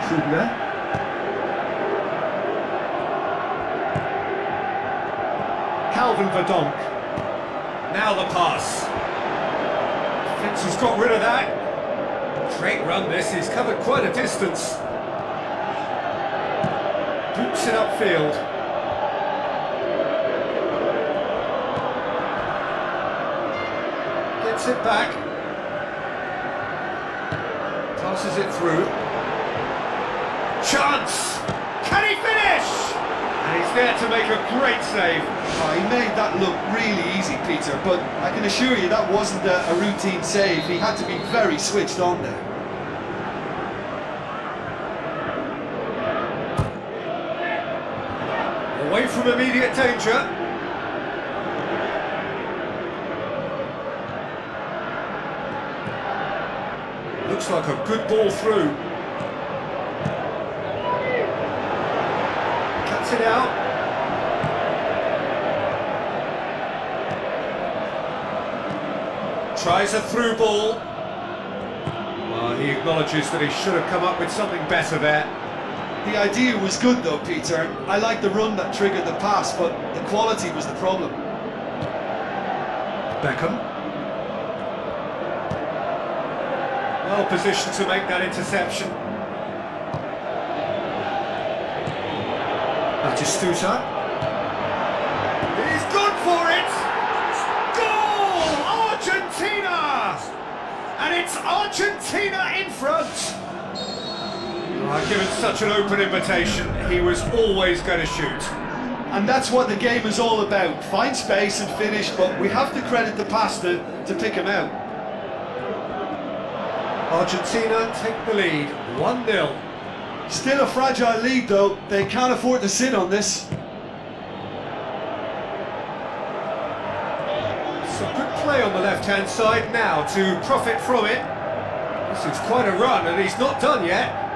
S4: Hingga. Calvin Verdonk. Now the pass. Defence has got rid of that. Great run this, he's covered quite a distance. Boots it upfield. Gets it back. Passes it through. Chance! Can he finish? And he's there to make a great save.
S3: Oh, he made that look really easy, Peter, but I can assure you that wasn't a routine save. He had to be very switched on there.
S4: Away from immediate danger. Looks like a good ball through. Cuts it out. Tries a through ball. Well, he acknowledges that he should have come up with something better there.
S3: The idea was good though, Peter. I like the run that triggered the pass, but the quality was the problem.
S4: Beckham. Well positioned to make that interception. Batistuta. He's gone for it! Goal! Argentina! And it's Argentina in front! Given such an open invitation, he was always going to shoot.
S3: And that's what the game is all about. Find space and finish, but we have to credit the pass to pick him out.
S4: Argentina take the lead, 1-0.
S3: Still a fragile lead though, they can't afford to sit on this.
S4: Some good play on the left-hand side now to profit from it. This is quite a run and he's not done yet.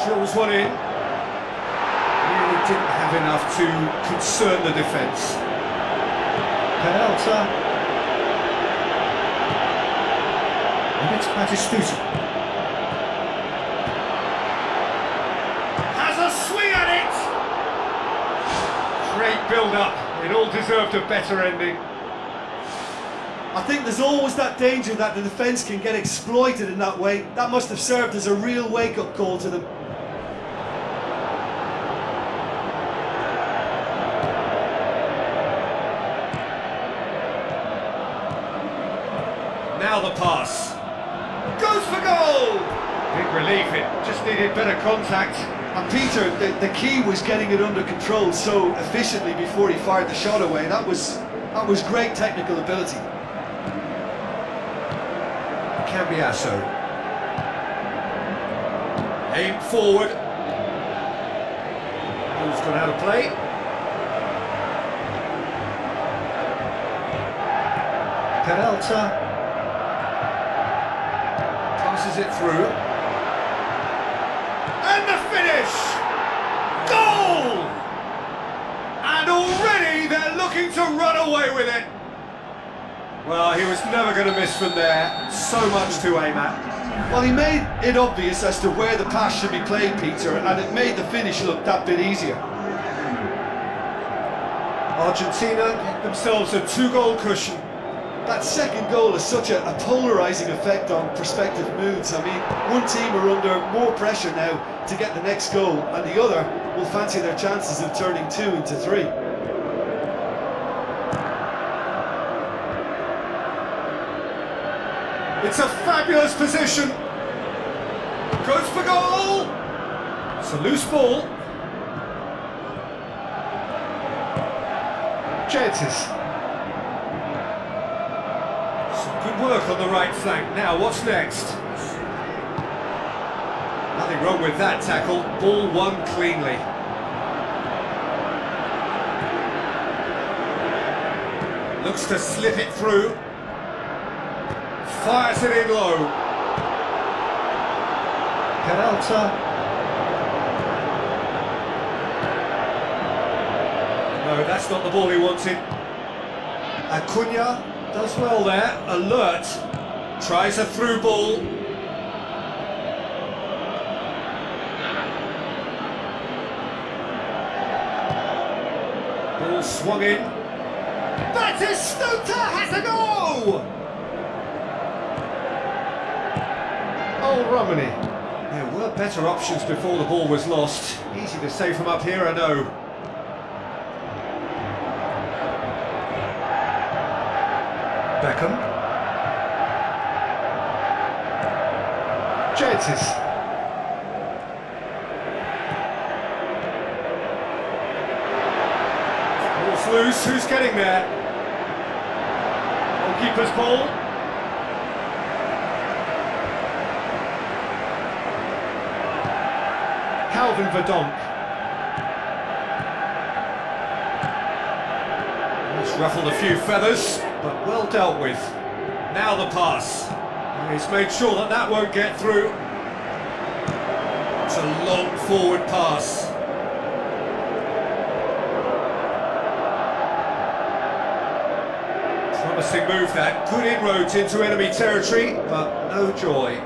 S4: Drills one in. Really didn't have enough to concern the defence. Peralta. And it's Batistuta. Has a swing at it! Great build-up. It all deserved a better ending.
S3: I think there's always that danger that the defence can get exploited in that way. That must have served as a real wake-up call to them.
S4: Now the pass. Goes for goal! Big relief, it just needed better contact.
S3: And Peter, the key was getting it under control so efficiently before he fired the shot away. That was great technical ability.
S4: Cambiasso. Aim forward. Ball's gone out of play. Peralta passes it through. And the finish! Goal! And already they're looking to run away with it. Well, he was never going to miss from there. So much to aim at.
S3: Well, he made it obvious as to where the pass should be played, Peter, and it made the finish look that bit easier.
S4: Argentina get themselves a 2-goal cushion.
S3: That second goal has such a polarising effect on prospective moods. I mean, one team are under more pressure now to get the next goal, and the other will fancy their chances of turning 2 into 3.
S4: It's a fabulous position. Goes for goal. It's a loose ball.
S2: Chances.
S4: Some good work on the right flank. Now, what's next? Nothing wrong with that tackle. Ball won cleanly. Looks to slip it through. Fires it in low.
S2: Peralta.
S4: No, that's not the ball he wanted. Acuna does well there. Alert. Tries a through ball. Ball swung in. Batistuta has a goal!
S2: Oh, Romani.
S4: There were better options before the ball was lost. Easy to say from up here, I know.
S2: Beckham. Chances.
S4: Ball's loose, who's getting there? Goalkeeper's ball.
S2: Calvin Verdonk.
S4: He's ruffled a few feathers, but well dealt with. Now the pass. He's made sure that that won't get through. It's a long forward pass. Promising move that. Good inroads into enemy territory, but no joy.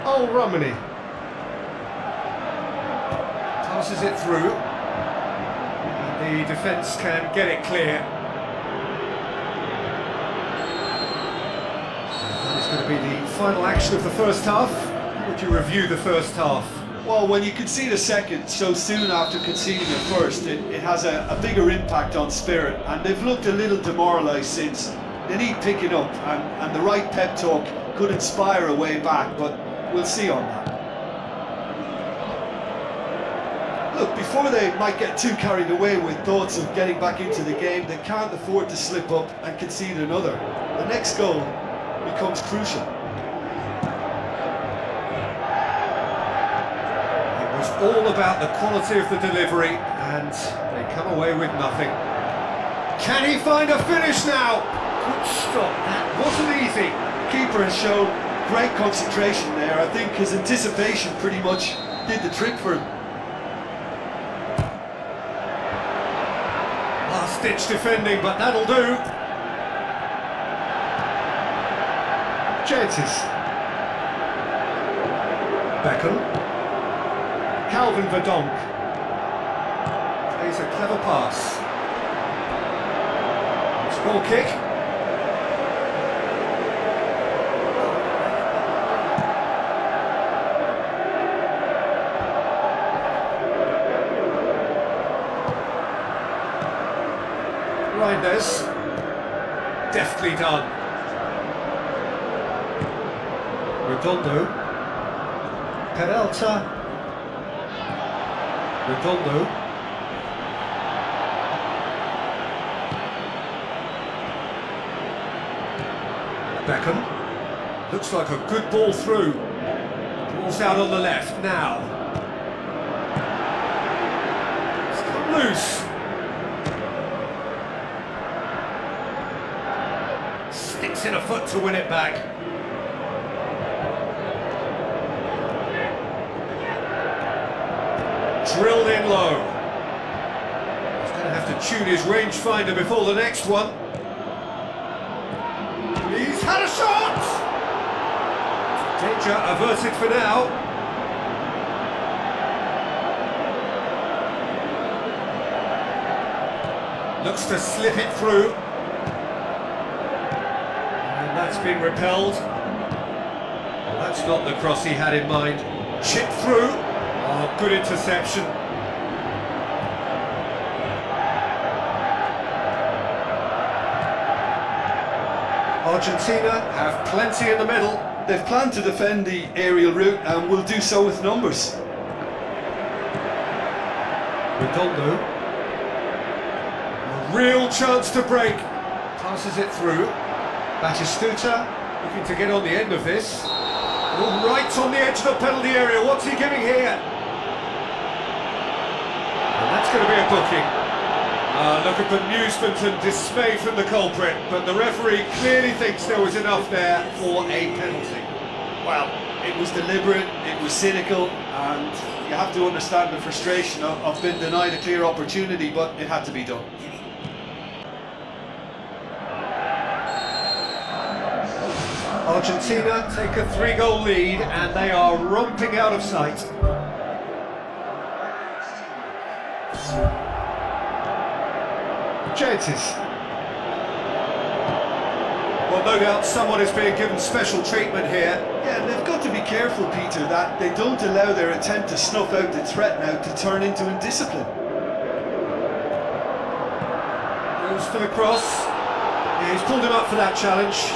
S2: Oh, Romani.
S4: Passes it through. And the defence can get it clear. That is going to be the final action of the first half. How would you review the first half?
S3: Well, when you concede a second so soon after conceding a first, it has a bigger impact on spirit, and they've looked a little demoralised since. They need picking up, and the right pep talk could inspire a way back, but we'll see on that. Look, before they might get too carried away with thoughts of getting back into the game, they can't afford to slip up and concede another. The next goal becomes crucial.
S4: It was all about the quality of the delivery, and they come away with nothing. Can he find a finish now? Good stop, that wasn't easy.
S3: Keeper has shown great concentration there. I think his anticipation pretty much did the trick for him.
S4: Last-ditch defending, but that'll do.
S2: Chances. Beckham. Calvin Verdonk.
S4: Plays a clever pass. It's a goal kick. Reinders. Deftly done. Redondo. Peralta. Redondo. Beckham. Looks like a good ball through. Ball's out on the left now. It's come loose. Sticks in a foot to win it back. Drilled in low. He's going to have to tune his rangefinder before the next one. He's had a shot! Danger averted for now. Looks to slip it through. And that's been repelled. Well, that's not the cross he had in mind. Chip through. Oh, good interception. Argentina have plenty in the middle.
S3: They've planned to defend the aerial route and will do so with numbers.
S4: Redondo. A real chance to break. Passes it through. Batistuta looking to get on the end of this. Oh, right on the edge of the penalty area. What's he giving here? And that's going to be a booking. Look at bemusement and dismay from the culprit, but the referee clearly thinks there was enough there for a penalty.
S3: Well, it was deliberate, it was cynical, and you have to understand the frustration of being denied a clear opportunity, but it had to be done.
S4: Argentina take a 3-goal lead and they are romping out of sight.
S3: Chances.
S4: Well, no doubt someone is being given special treatment here.
S3: Yeah, they've got to be careful, Peter, that they don't allow their attempt to snuff out the threat now to turn into indiscipline.
S4: Goes for the cross. Yeah, he's pulled him up for that challenge.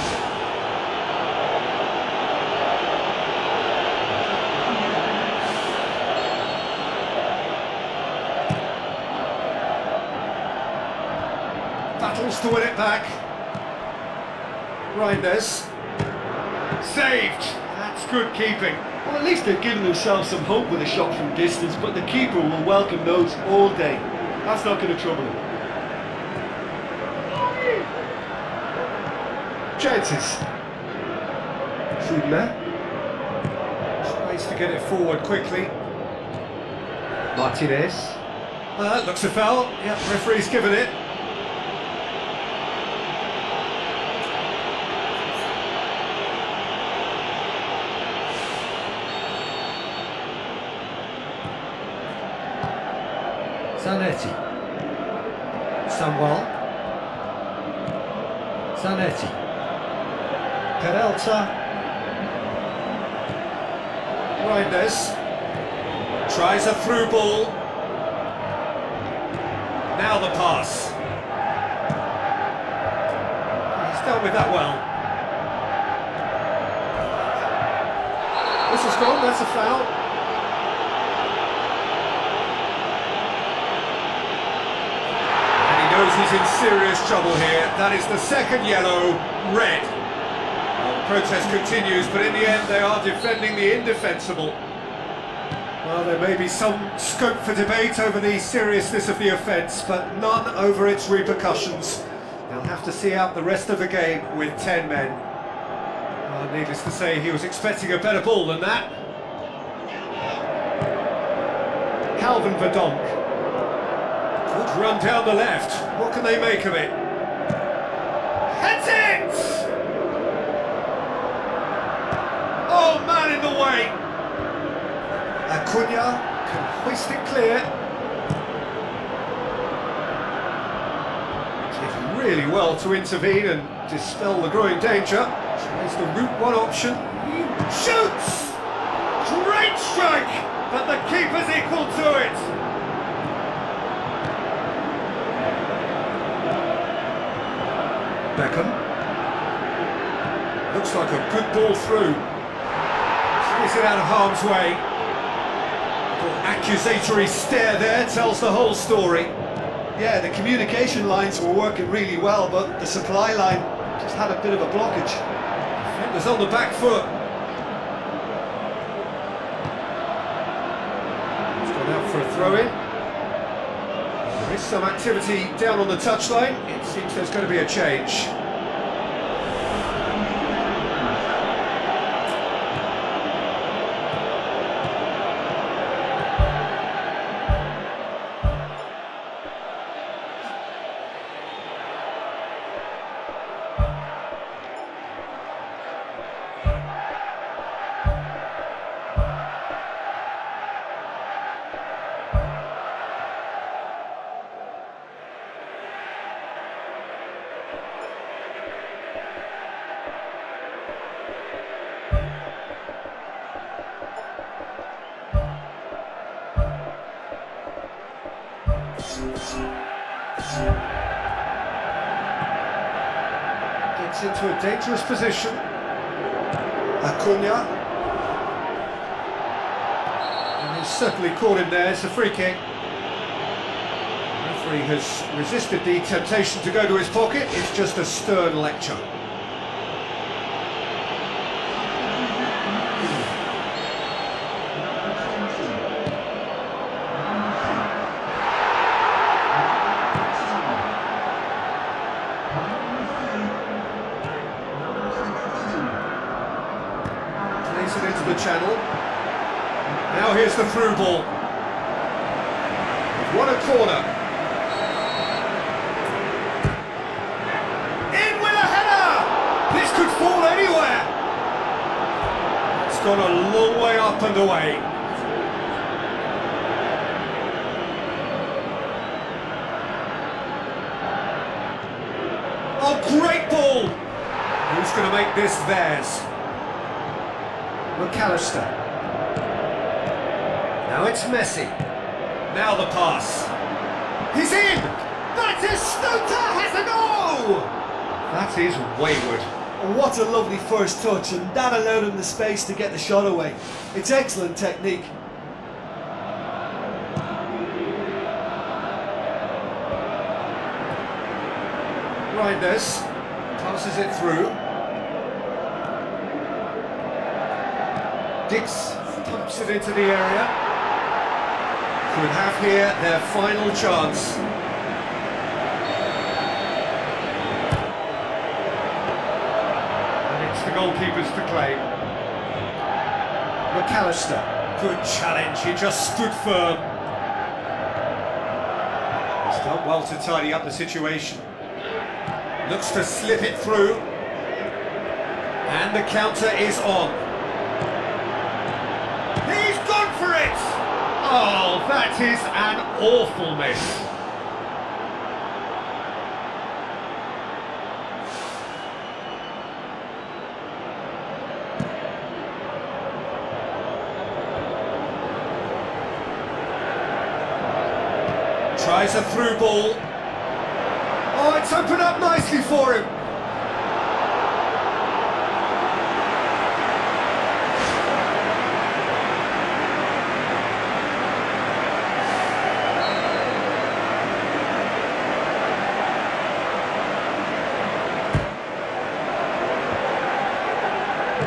S4: Battles to win it back. Reinders. Saved. That's good keeping.
S5: Well, at least they've given themselves some hope with a shot from distance, but the keeper will welcome those all day. That's not going to trouble him. Chances.
S4: Trudler. Tries to get it forward quickly. Martinez. Looks a foul. Yep, referee's given it. Zanetti. Samuel. Zanetti. Peralta. Reinders. Tries a through ball. Now the pass. He's dealt with that well. This is gone, that's a foul. He's in serious trouble here. That is the second yellow, red. Well, the protest continues, but in the end they are defending the indefensible. Well, there may be some scope for debate over the seriousness of the offence, but none over its repercussions. They'll have to see out the rest of the game with 10 men. Well, needless to say, he was expecting a better ball than that. Calvin Verdonk. Good run down the left. What can they make of it? Heads it! Oh, man in the way! Acuna can hoist it clear. Did really well to intervene and dispel the growing danger. Tries the route one option. He shoots! Great strike! But the keeper's equal to it! Beckham. Looks like a good ball through. Is it out of harm's way? The accusatory stare there tells the whole story.
S3: Yeah, the communication lines were working really well, but the supply line just had a bit of a blockage.
S4: Defenders on the back foot. He's gone out for a throw-in. There is some activity down on the touchline. It seems there's going to be a change. Gets into a dangerous position.
S3: Acuna.
S4: And he's certainly caught him there. It's a free kick. The referee has resisted the temptation to go to his pocket. It's just a stern lecture. It into the channel. Now here's the through ball. What a corner. In with a header! This could fall anywhere. It's gone a long way up and away. Oh, great ball! Who's going to make this theirs? McAllister. Now it's Messi. Now the pass. He's in! That is Stuta has a goal! That is wayward.
S3: What a lovely first touch, and that allowed him the space to get the shot away. It's excellent technique.
S4: Reinders passes it through. Dix pumps it into the area. Could have here their final chance. And it's the goalkeepers to claim. McAllister, good challenge, he just stood firm. He's done well to tidy up the situation. Looks to slip it through. And the counter is on. For it! Oh, that is an awful miss. Tries a through ball. Oh, it's opened up nicely for him.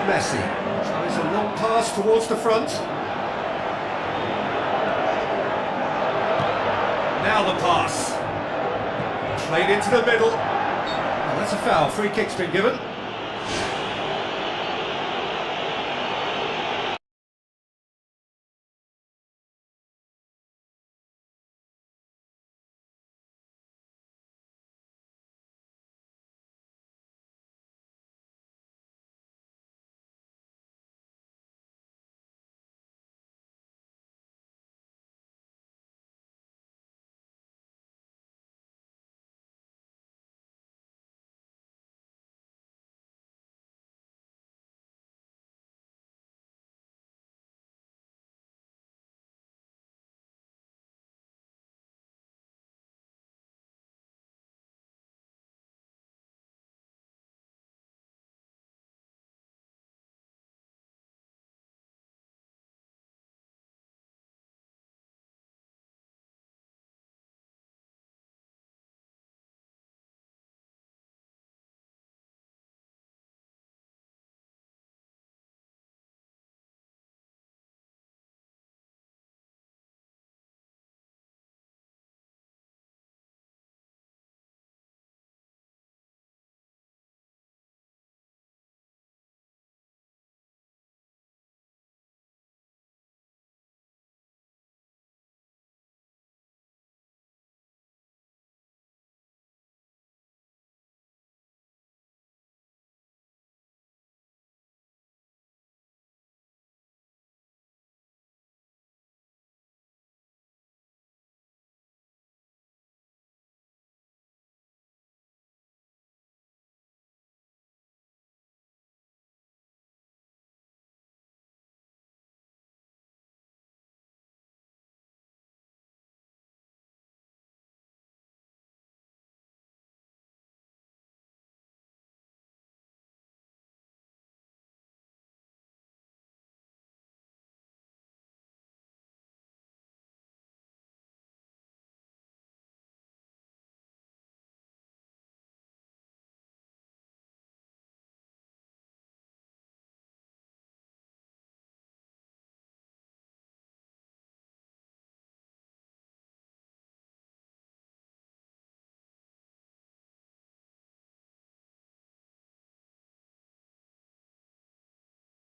S4: Messi tries a long pass towards the front. Now the pass. Played into the middle. Oh, that's a foul. Free kick's been given.